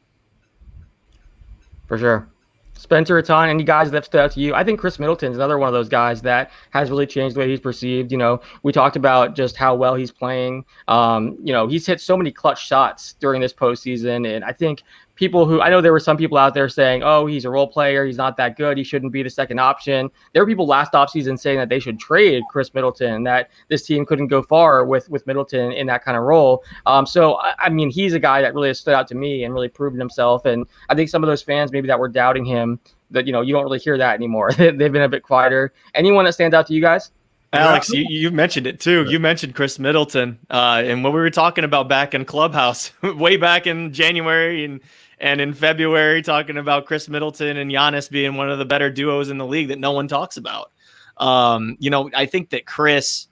For sure. Spencer, Etan, any guys that stood out to you? I think Chris Middleton is another one of those guys that has really changed the way he's perceived. We talked about just how well he's playing. He's hit so many clutch shots during this postseason, and I think I know there were some people out there saying, oh, he's a role player, he's not that good, he shouldn't be the second option. There were people last offseason saying that they should trade Chris Middleton, that this team couldn't go far with Middleton in that kind of role. So he's a guy that really has stood out to me and really proven himself. And I think some of those fans maybe that were doubting him, that you don't really hear that anymore. They've been a bit quieter. Anyone that stands out to you guys? Alex, you mentioned it too. You mentioned Chris Middleton, and what we were talking about back in Clubhouse, way back in January and in February, talking about Chris Middleton and Giannis being one of the better duos in the league that no one talks about. I think that Chris,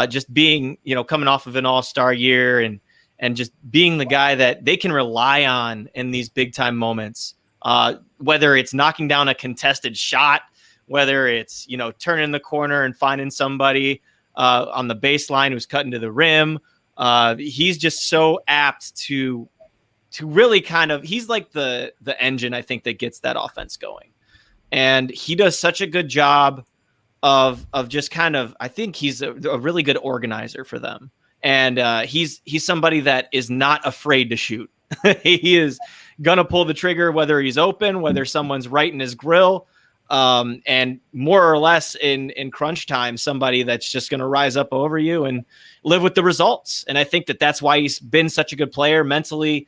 just being, coming off of an all-star year and just being the guy that they can rely on in these big-time moments, whether it's knocking down a contested shot, whether it's, turning the corner and finding somebody on the baseline who's cutting to the rim. He's just so apt to really he's like the engine, I think, that gets that offense going. And he does such a good job of just I think he's a really good organizer for them. And he's somebody that is not afraid to shoot. He is going to pull the trigger, whether he's open, whether someone's right in his grill. And more or less in crunch time, somebody that's just going to rise up over you and live with the results. And I think that that's why he's been such a good player, mentally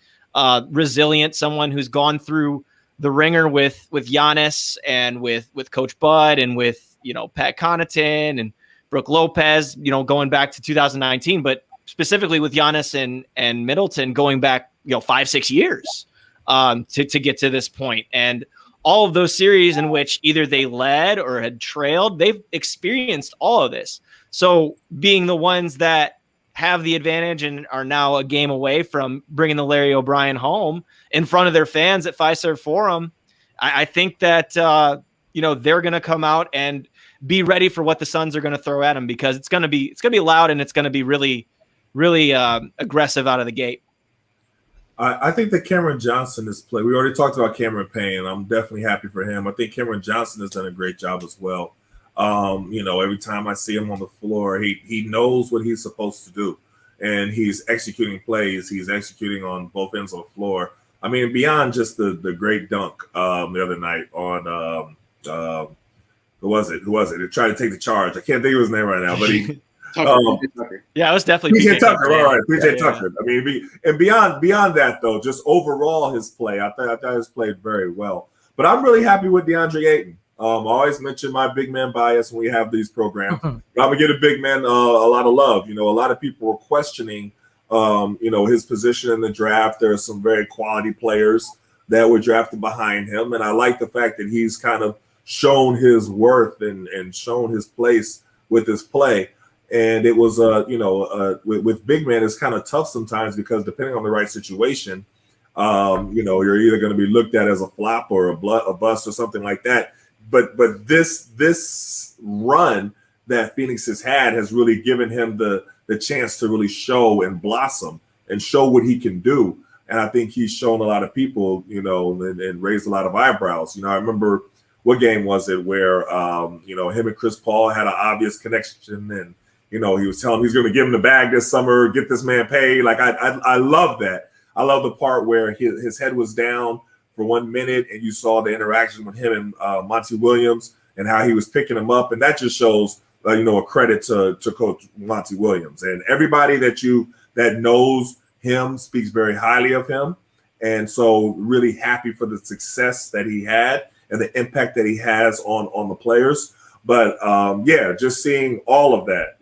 resilient, someone who's gone through the ringer with Giannis and with Coach Bud and with, Pat Connaughton and Brooke Lopez, going back to 2019, but specifically with Giannis and Middleton going back, 5-6 years to get to this point. And all of those series in which either they led or had trailed, they've experienced all of this. So being the ones that have the advantage and are now a game away from bringing the Larry O'Brien home in front of their fans at Fiserv Forum, I think that, they're going to come out and be ready for what the Suns are going to throw at them, because it's going to be loud and it's going to be really, really aggressive out of the gate. I think that Cameron Johnson has played. We already talked about Cameron Payne. I'm definitely happy for him. I think Cameron Johnson has done a great job as well. Every time I see him on the floor, he knows what he's supposed to do, and he's executing plays. He's executing on both ends of the floor. Beyond just the great dunk the other night on who was it? He tried to take the charge. I can't think of his name right now, but he. Yeah, it was definitely PJ Tucker. All right, PJ Tucker. And beyond that though, just overall his play, I thought he's played very well. But I'm really happy with DeAndre Ayton. I always mention my big man bias when we have these programs. I'm gonna give a big man a lot of love. A lot of people were questioning, his position in the draft. There are some very quality players that were drafted behind him, and I like the fact that he's kind of shown his worth and shown his place with his play. And it was, with big man, it's kind of tough sometimes because depending on the right situation, you're either going to be looked at as a flop or a bust or something like that. But this run that Phoenix has had has really given him the chance to really show and blossom and show what he can do. And I think he's shown a lot of people, and raised a lot of eyebrows. I remember, what game was it where, him and Chris Paul had an obvious connection, and he was telling him he's going to give him the bag this summer, get this man paid. Like, I love that. I love the part where his head was down for 1 minute and you saw the interaction with him and Monty Williams and how he was picking him up. And that just shows, a credit to Coach Monty Williams. And everybody that knows him speaks very highly of him. And so really happy for the success that he had and the impact that he has on the players. But just seeing all of that,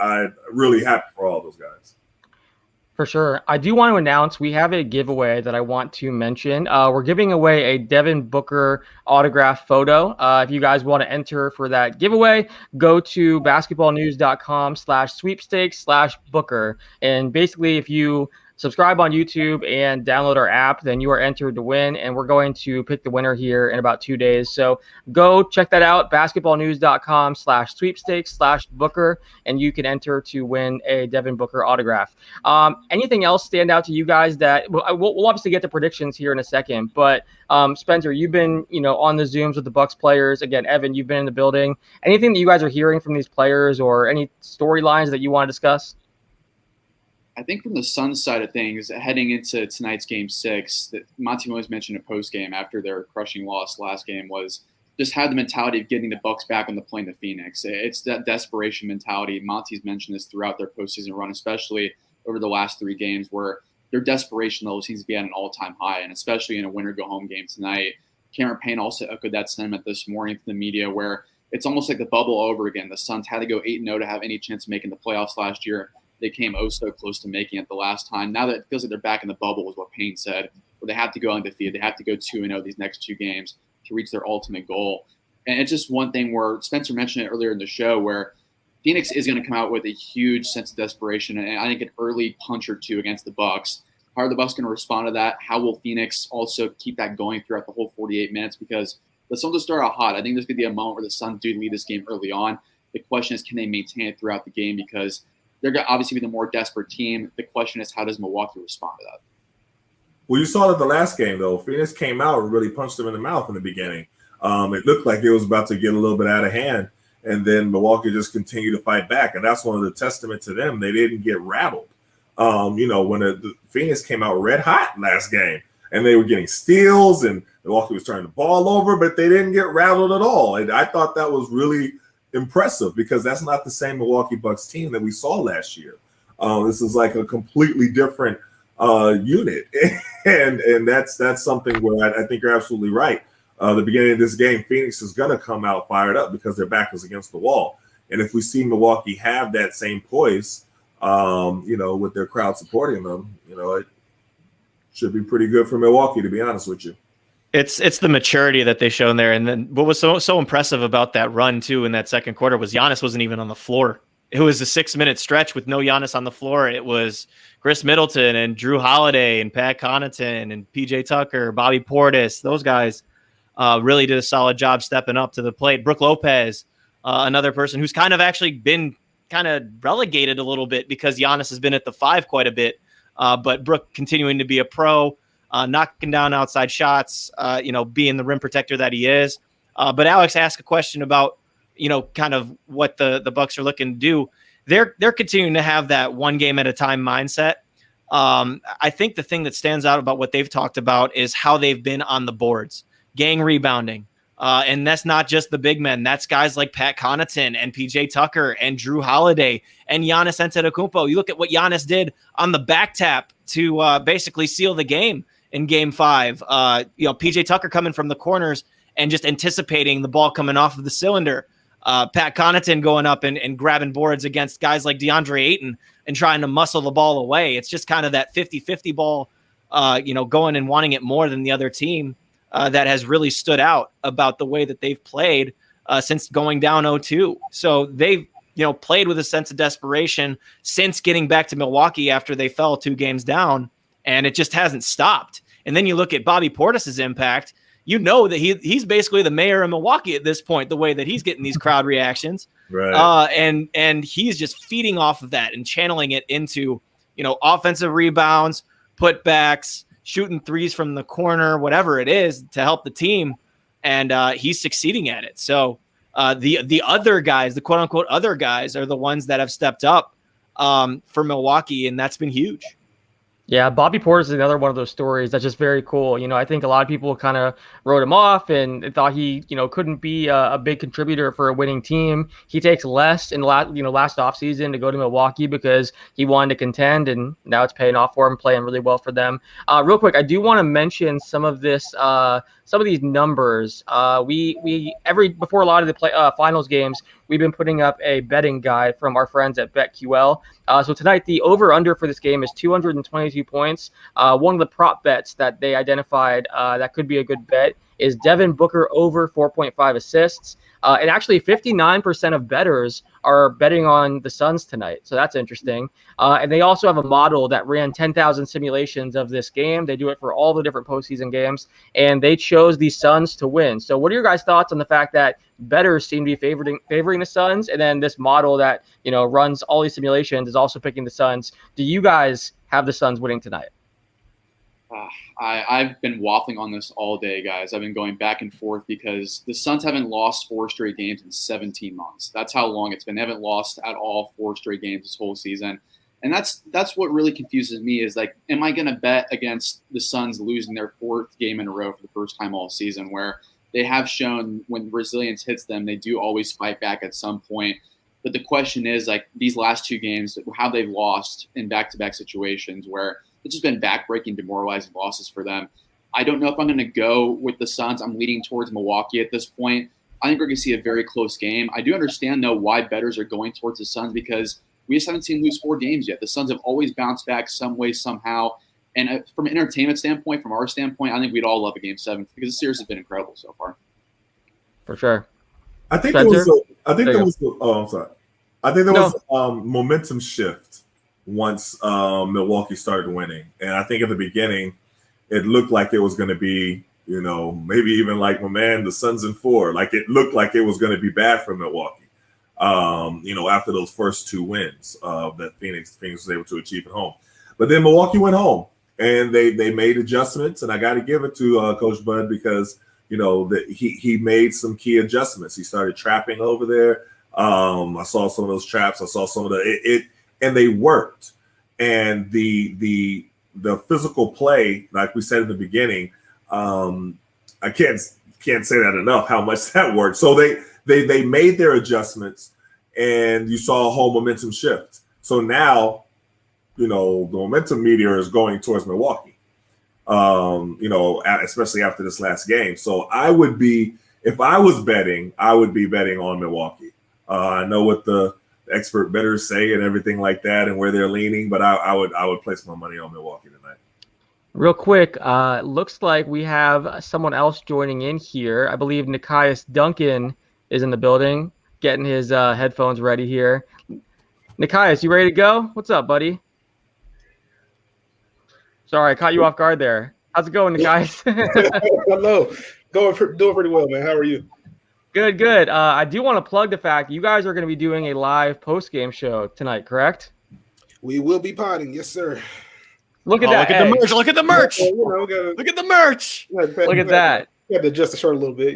I'm really happy for all those guys. For sure. I do want to announce we have a giveaway that I want to mention. We're giving away a Devin Booker autograph photo. If you guys want to enter for that giveaway, go to basketballnews.com/sweepstakes/Booker. And basically, if you subscribe on YouTube and download our app, then you are entered to win. And we're going to pick the winner here in about 2 days. So go check that out, basketballnews.com/sweepstakes/Booker, and you can enter to win a Devin Booker autograph. Anything else stand out to you guys that we'll obviously get to predictions here in a second, but Spencer, you've been, on the Zooms with the Bucks players. Again, Evan, you've been in the building. Anything that you guys are hearing from these players or any storylines that you want to discuss? I think from the Suns side of things, heading into tonight's Game 6, that Monty Williams mentioned a post-game after their crushing loss last game was just had the mentality of getting the Bucks back on the plane to Phoenix. It's that desperation mentality. Monty's mentioned this throughout their postseason run, especially over the last 3 games, where their desperation level seems to be at an all-time high, and especially in a winner-go-home game tonight. Cameron Payne also echoed that sentiment this morning from the media, where it's almost like the bubble over again. The Suns had to go 8-0 to have any chance of making the playoffs last year. They came so close to making it the last time. Now that it feels like they're back in the bubble, was what Payne said, where they have to go undefeated. They have to go 2-0 these next 2 games to reach their ultimate goal. And it's just one thing where Spencer mentioned it earlier in the show, where Phoenix is going to come out with a huge sense of desperation, and I think an early punch or 2 against the Bucks. How are the Bucks going to respond to that? How will Phoenix also keep that going throughout the whole 48 minutes? Because the Suns will start out hot. I think there's going to be a moment where the Suns do lead this game early on. The question is, can they maintain it throughout the game? Because they're going to obviously be the more desperate team. The question is, how does Milwaukee respond to that? Well, you saw that the last game, though. Phoenix came out and really punched them in the mouth in the beginning. It looked like it was about to get a little bit out of hand, and then Milwaukee just continued to fight back, and that's one of the testament to them. They didn't get rattled. When the Phoenix came out red hot last game, and they were getting steals, and Milwaukee was turning the ball over, but they didn't get rattled at all. And I thought that was really impressive because that's not the same Milwaukee Bucks team that we saw last year. This is like a completely different unit, and that's something where I think you're absolutely right. The beginning of this game, Phoenix is going to come out fired up because their back is against the wall. And if we see Milwaukee have that same poise, with their crowd supporting them, it should be pretty good for Milwaukee, to be honest with you. It's the maturity that they shown there. And then what was so impressive about that run, too, in that second quarter was Giannis wasn't even on the floor. It was a 6-minute stretch with no Giannis on the floor. It was Chris Middleton and Drew Holiday and Pat Connaughton and PJ Tucker, Bobby Portis. Those guys really did a solid job stepping up to the plate. Brook Lopez, another person who's kind of actually been kind of relegated a little bit because Giannis has been at the 5 quite a bit. But Brook continuing to be a pro, knocking down outside shots, being the rim protector that he is. But Alex asked a question about, kind of what the Bucks are looking to do. They're continuing to have that one game at a time mindset. I think the thing that stands out about what they've talked about is how they've been on the boards, gang rebounding. And that's not just the big men. That's guys like Pat Connaughton and PJ Tucker and Drew Holiday and Giannis Antetokounmpo. You look at what Giannis did on the back tap to basically seal the game in Game 5. PJ Tucker coming from the corners and just anticipating the ball coming off of the cylinder. Pat Connaughton going up and grabbing boards against guys like DeAndre Ayton and trying to muscle the ball away. It's just kind of that 50-50 ball, going and wanting it more than the other team. That has really stood out about the way that they've played since going down 0-2. So they've, played with a sense of desperation since getting back to Milwaukee after they fell 2 games down, and it just hasn't stopped. And then you look at Bobby Portis's impact, that he's basically the mayor of Milwaukee at this point, the way that he's getting these crowd reactions. Right. And he's just feeding off of that and channeling it into, offensive rebounds, putbacks, shooting threes from the corner, whatever it is to help the team. And he's succeeding at it. So the other guys, the quote unquote other guys, are the ones that have stepped up for Milwaukee. And that's been huge. Yeah, Bobby Portis is another one of those stories that's just very cool. I think a lot of people kind of wrote him off and thought he, couldn't be a big contributor for a winning team. He takes less in last offseason to go to Milwaukee because he wanted to contend, and now it's paying off for him, playing really well for them. Real quick, I do want to mention some of these numbers. Before a lot of the finals games, we've been putting up a betting guide from our friends at BetQL. So tonight, the over-under for this game is 222 points. One of the prop bets that they identified that could be a good bet is Devin Booker over 4.5 assists. And actually 59% of bettors are betting on the Suns tonight. So that's interesting. And they also have a model that ran 10,000 simulations of this game. They do it for all the different postseason games, and they chose the Suns to win. So what are your guys' thoughts on the fact that bettors seem to be favoring the Suns, and then this model that, runs all these simulations is also picking the Suns? Do you guys have the Suns winning tonight? I've been waffling on this all day, guys. I've been going back and forth because the Suns haven't lost 4 straight games in 17 months. That's how long it's been. They haven't lost at all 4 straight games this whole season. And that's what really confuses me is, like, am I going to bet against the Suns losing their 4th game in a row for the first time all season, where they have shown when resilience hits them, they do always fight back at some point. But the question is, like, these last 2 games, how they've lost in back-to-back situations where it's just been backbreaking, demoralizing losses for them. I don't know if I'm going to go with the Suns. I'm leaning towards Milwaukee at this point. I think we're going to see a very close game. I do understand, though, why bettors are going towards the Suns, because we just haven't seen them lose 4 games yet. The Suns have always bounced back some way, somehow. And from an entertainment standpoint, from our standpoint, I think we'd all love a Game 7 because the series has been incredible so far. For sure. I think there was a momentum shift once Milwaukee started winning. And I think at the beginning, it looked like it was going to be, maybe even like, the Suns in 4. Like, it looked like it was going to be bad for Milwaukee, after those first 2 wins that Phoenix was able to achieve at home. But then Milwaukee went home, and they made adjustments. And I got to give it to Coach Bud because, he made some key adjustments. He started trapping over there. I saw some of those traps. I saw some of it. And they worked. And the physical play, like we said in the beginning, I can't say that enough how much that worked. So they made their adjustments, and you saw a whole momentum shift. So now, the momentum meter is going towards Milwaukee. Especially after this last game. So if I was betting, I would be betting on Milwaukee. I know what the expert bettors say and everything like that and where they're leaning, but I would place my money on Milwaukee tonight. Real quick, looks like we have someone else joining in here. I believe Nikias Duncan is in the building, getting his headphones ready here. Nikias, you ready to go? What's up, buddy? Sorry, I caught you off guard there. How's it going, Nikias? Hello. Doing pretty well, man. How are you? Good. I do want to plug the fact you guys are going to be doing a live post-game show tonight, correct? We will be potting, yes, sir. Look at that. Look at the merch. Look at the merch. Look at that. You have to adjust the shirt a little bit,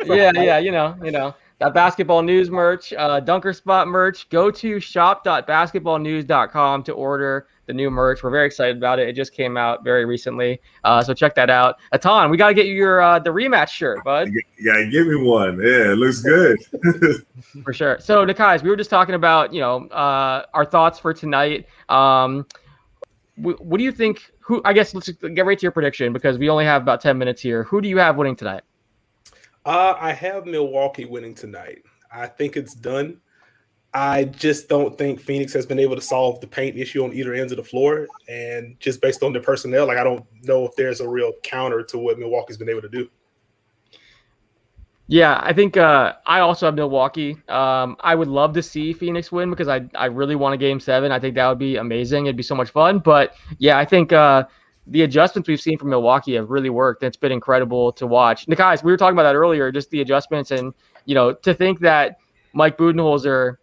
Yeah. That basketball news merch, Dunker Spot merch. Go to shop.basketballnews.com to order the new merch. We're very excited about it. It just came out very recently, so check that out. Etan, we got to get you your the rematch shirt, bud. Yeah, give me one. Yeah, it looks good. For sure. So, Nikias, we were just talking about our thoughts for tonight. What do you think? I guess let's get right to your prediction because we only have about 10 minutes here. Who do you have winning tonight? I have Milwaukee winning tonight. I think it's done. I just don't think Phoenix has been able to solve the paint issue on either ends of the floor. And just based on their personnel, I don't know if there's a real counter to what Milwaukee's been able to do. Yeah, I think I also have Milwaukee. I would love to see Phoenix win because I really want a Game 7. I think that would be amazing. It'd be so much fun. But, yeah, I think the adjustments we've seen from Milwaukee have really worked. It's been incredible to watch. Nikias, we were talking about that earlier, just the adjustments. And, to think that Mike Budenholzer,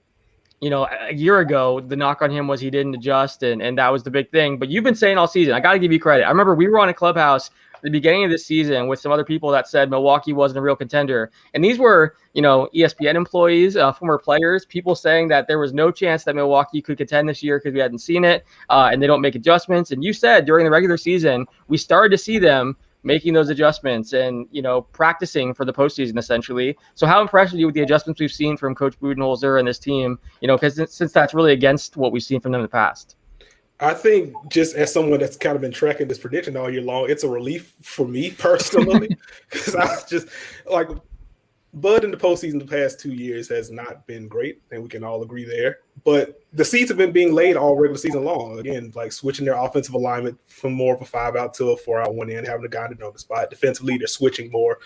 a year ago, the knock on him was he didn't adjust, and that was the big thing. But you've been saying all season, I got to give you credit. I remember we were on a Clubhouse at the beginning of this season with some other people that said Milwaukee wasn't a real contender. And these were, ESPN employees, former players, people saying that there was no chance that Milwaukee could contend this year because we hadn't seen it, and they don't make adjustments. And you said during the regular season, we started to see them making those adjustments and, practicing for the postseason essentially. So how impressed are you with the adjustments we've seen from Coach Budenholzer and this team, because since that's really against what we've seen from them in the past? I think just as someone that's kind of been tracking this prediction all year long, it's a relief for me personally because I was just like Bud in the postseason the past 2 years has not been great, and we can all agree there. But the seeds have been being laid all regular season long. Again, like switching their offensive alignment from more of a 5-out to a 4-out one in, having a guy in the number spot. Defensively, they're switching more.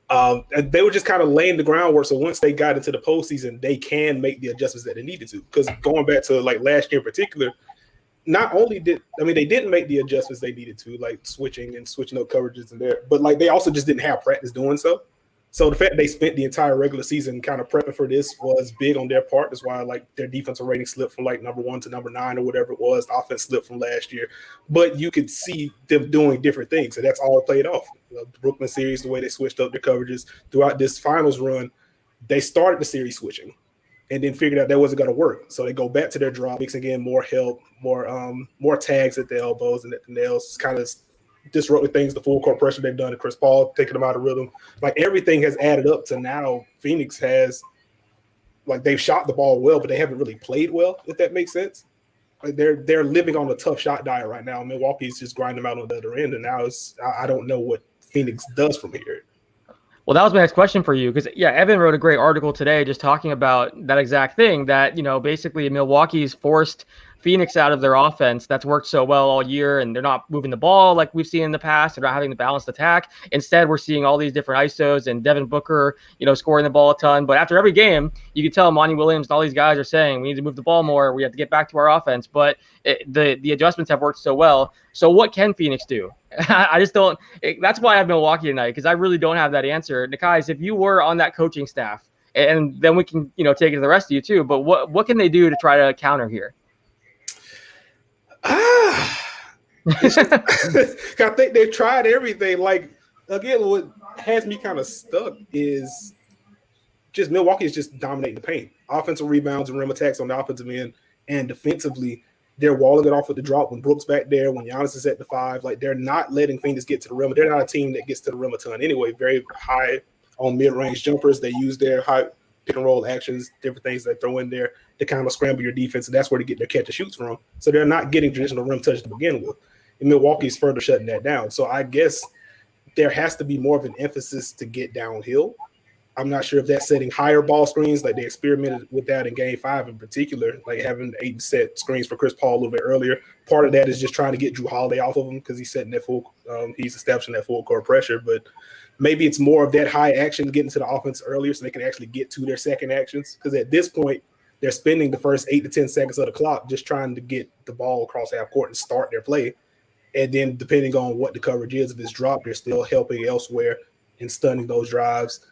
And they were just kind of laying the groundwork. So once they got into the postseason, they can make the adjustments that they needed to. Because going back to like last year in particular, not only they didn't make the adjustments they needed to, like switching up coverages in there, but like they also just didn't have practice doing so. So the fact they spent the entire regular season kind of prepping for this was big on their part. That's why like their defensive rating slipped from like number 1 to number 9 or whatever it was. The offense slipped from last year, but you could see them doing different things, and that's all played off. The Brooklyn series, the way they switched up their coverages throughout this finals run, they started the series switching, and then figured out that wasn't going to work. So they go back to their drop, mixing in more help, more tags at the elbows and at the nails. It's kind of disrupted things, the full court pressure they've done to Chris Paul, taking them out of rhythm. Like everything has added up to now Phoenix has, like they've shot the ball well, but they haven't really played well, if that makes sense. Like they're living on a tough shot diet right now. Milwaukee's just grinding them out on the other end, and now I don't know what Phoenix does from here. Well, that was my next question for you, because Evan wrote a great article today just talking about that exact thing, that basically Milwaukee's forced Phoenix out of their offense that's worked so well all year, and they're not moving the ball like we've seen in the past. They're not having the balanced attack. Instead, we're seeing all these different ISOs and Devin Booker, scoring the ball a ton. But after every game, you can tell Monty Williams and all these guys are saying we need to move the ball more. We have to get back to our offense. But the adjustments have worked so well. So what can Phoenix do? I just don't. That's why I have Milwaukee tonight, because I really don't have that answer. Nikais, if you were on that coaching staff, and then we can take it to the rest of you too. But what can they do to try to counter here? I think they've tried everything. Like, again, what has me kind of stuck is just Milwaukee is just dominating the paint. Offensive rebounds and rim attacks on the offensive end, and defensively, they're walling it off with the drop when Brooks back there, when Giannis is at the 5. Like, they're not letting Phoenix get to the rim. They're not a team that gets to the rim a ton anyway. Very high on mid-range jumpers. They use their high pick-and-roll actions, different things they throw in there to kind of scramble your defense, and that's where they get their catch-and-shoots from. So they're not getting traditional rim touch to begin with. And Milwaukee's further shutting that down. So I guess there has to be more of an emphasis to get downhill. I'm not sure if that's setting higher ball screens, like they experimented with that in Game 5 in particular, like having 8 set screens for Chris Paul a little bit earlier. Part of that is just trying to get Drew Holiday off of him because he's setting that he's establishing that full court pressure. But maybe it's more of that high action getting to the offense earlier so they can actually get to their second actions. Because at this point, they're spending the first 8 to 10 seconds of the clock just trying to get the ball across half court and start their play. And then depending on what the coverage is, if it's dropped, they're still helping elsewhere and stunning those drives.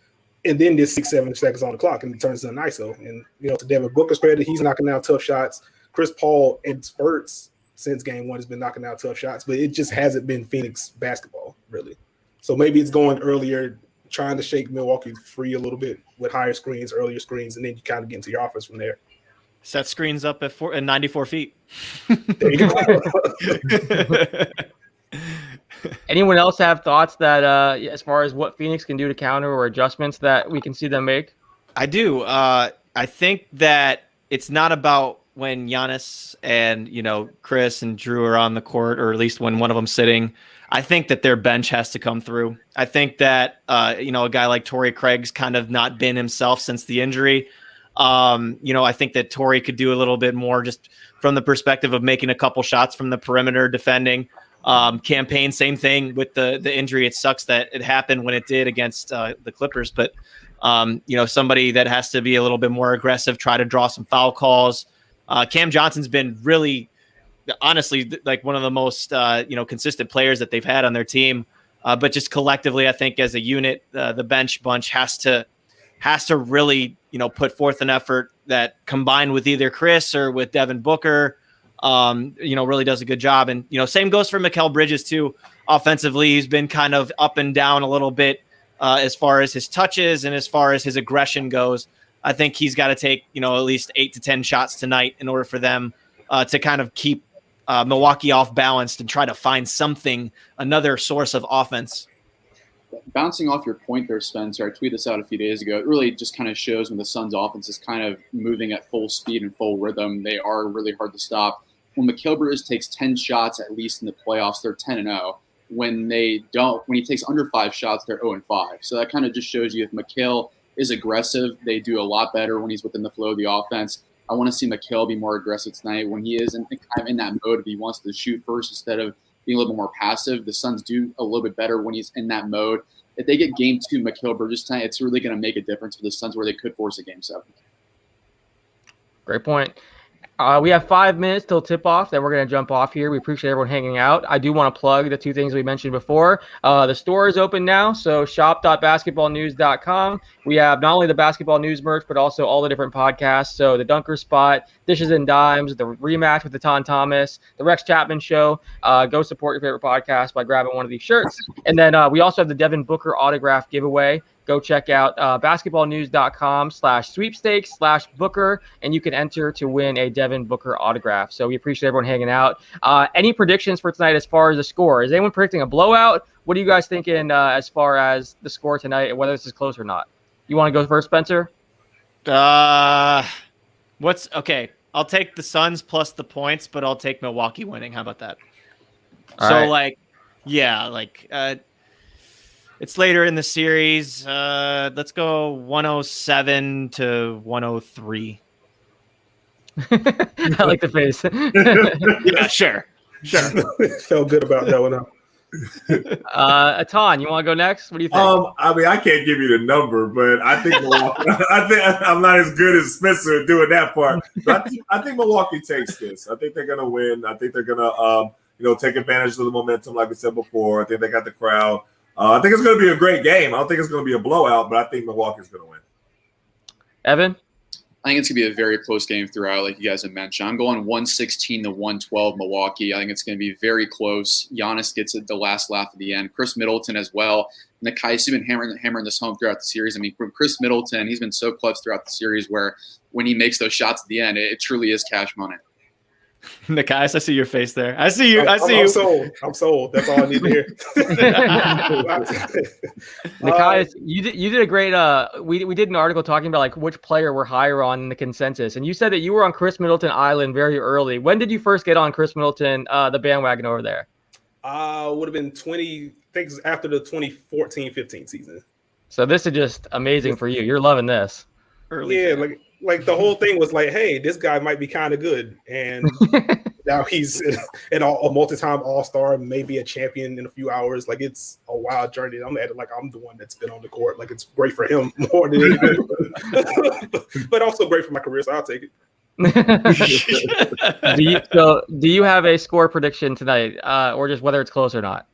And then there's 6-7 seconds on the clock, and it turns into an ISO. And, to Devin Booker's credit, he's knocking down tough shots. Chris Paul, in spurts since Game 1, has been knocking down tough shots, but it just hasn't been Phoenix basketball, really. So maybe it's going earlier, trying to shake Milwaukee free a little bit with higher screens, earlier screens, and then you kind of get into your offense from there. Set screens up at 94 feet. There you go. Anyone else have thoughts that as far as what Phoenix can do to counter or adjustments that we can see them make? I do. I think that it's not about when Giannis and, Chris and Drew are on the court, or at least when one of them's sitting. I think that their bench has to come through. I think that, a guy like Torrey Craig's kind of not been himself since the injury. I think that Torrey could do a little bit more just from the perspective of making a couple shots from the perimeter, defending. Campaign, same thing with the injury. It sucks that it happened when it did against the Clippers, but somebody that has to be a little bit more aggressive, try to draw some foul calls. Cam Johnson's been really, honestly, like one of the most consistent players that they've had on their team. But just collectively, I think as a unit, the bench bunch has to really put forth an effort that, combined with either Chris or with Devin Booker, really does a good job. And, same goes for Mikal Bridges too. Offensively, he's been kind of up and down a little bit as far as his touches and as far as his aggression goes. I think he's got to take, at least 8 to 10 shots tonight in order for them to kind of keep Milwaukee off balanced and try to find another source of offense. Bouncing off your point there, Spencer, I tweeted this out a few days ago. It really just kind of shows when the Suns' offense is kind of moving at full speed and full rhythm. They are really hard to stop. When Mikal Bridges takes 10 shots, at least in the playoffs, they're 10-0. When he takes under 5 shots, they're 0-5. So that kind of just shows you if Mikal is aggressive. They do a lot better when he's within the flow of the offense. I want to see Mikal be more aggressive tonight when he is kind of in that mode. If he wants to shoot first instead of being a little bit more passive, the Suns do a little bit better when he's in that mode. If they get game 2 Mikal Bridges tonight, it's really going to make a difference for the Suns where they could force a game 7. Great point. We have 5 minutes till tip-off. Then we're going to jump off here. We appreciate everyone hanging out. I do want to plug the 2 things we mentioned before. The store is open now, so shop.basketballnews.com. We have not only the basketball news merch, but also all the different podcasts. So the Dunker Spot, Dishes and Dimes, the rematch with Etan Thomas, the Rex Chapman Show. Go support your favorite podcast by grabbing one of these shirts. And then we also have the Devin Booker autograph giveaway. Go check out basketballnews.com/sweepstakes/Booker, and you can enter to win a Devin Booker autograph. So we appreciate everyone hanging out. Any predictions for tonight as far as the score? Is anyone predicting a blowout? What are you guys thinking as far as the score tonight and whether this is close or not? You want to go first, Spencer? Okay. I'll take the Suns plus the points, but I'll take Milwaukee winning. How about that? All right. It's later in the series. Let's go 107 to 103. I like the face. Yeah, sure. Felt good about that one. Etan, you want to go next? What do you think? I mean, I can't give you the number, but I think I'm not as good as Spencer at doing that part. But I think Milwaukee takes this. I think they're gonna win. I think they're gonna take advantage of the momentum, like we said before. I think they got the crowd. I think it's going to be a great game. I don't think it's going to be a blowout, but I think Milwaukee's going to win. Evan? I think it's going to be a very close game throughout, like you guys have mentioned. I'm going 116 to 112 Milwaukee. I think it's going to be very close. Giannis gets it the last laugh at the end. Chris Middleton as well. Nakai's been hammering this home throughout the series. I mean, from Chris Middleton, he's been so close throughout the series where when he makes those shots at the end, it truly is cash money. Nikias, I see your face there. I see you. I'm sold. That's all I need to hear. Nikias, you did a great. We did an article talking about like which player we're higher on in the consensus, and you said that you were on Chris Middleton Island very early. When did you first get on Chris Middleton, the bandwagon over there? Would have been after the 2014-15 season. So this is just amazing for you. You're loving this. Early. Like the whole thing was like, hey, this guy might be kind of good, and now he's a multi-time All-Star, maybe a champion in a few hours. Like it's a wild journey. I'm at it like I'm the one that's been on the court. Like it's great for him more than anything, but also great for my career. So I'll take it. Do you have a score prediction tonight, or just whether it's close or not?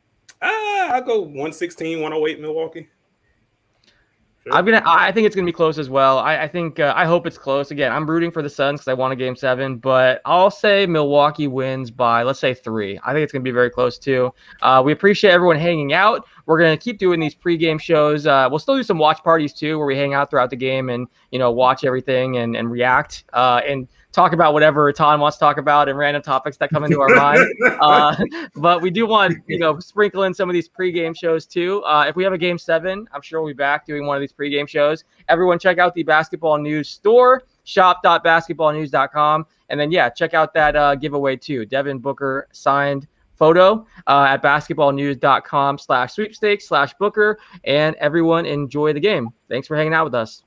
I'll go 116, 108 Milwaukee. Sure. I think it's gonna be close as well. I think I hope it's close. Again, I'm rooting for the Suns because I want a Game 7, but I'll say Milwaukee wins by, let's say, 3. I think it's gonna be very close too. We appreciate everyone hanging out. We're gonna keep doing these pregame shows. We'll still do some watch parties too, where we hang out throughout the game and watch everything and react and talk about whatever Etan wants to talk about and random topics that come into our mind. But we do want, sprinkle in some of these pregame shows too. If we have a Game 7, I'm sure we'll be back doing one of these pregame shows. Everyone check out the Basketball News store, shop.basketballnews.com. And then, check out that giveaway too. Devin Booker signed photo at basketballnews.com/sweepstakes/Booker. And everyone enjoy the game. Thanks for hanging out with us.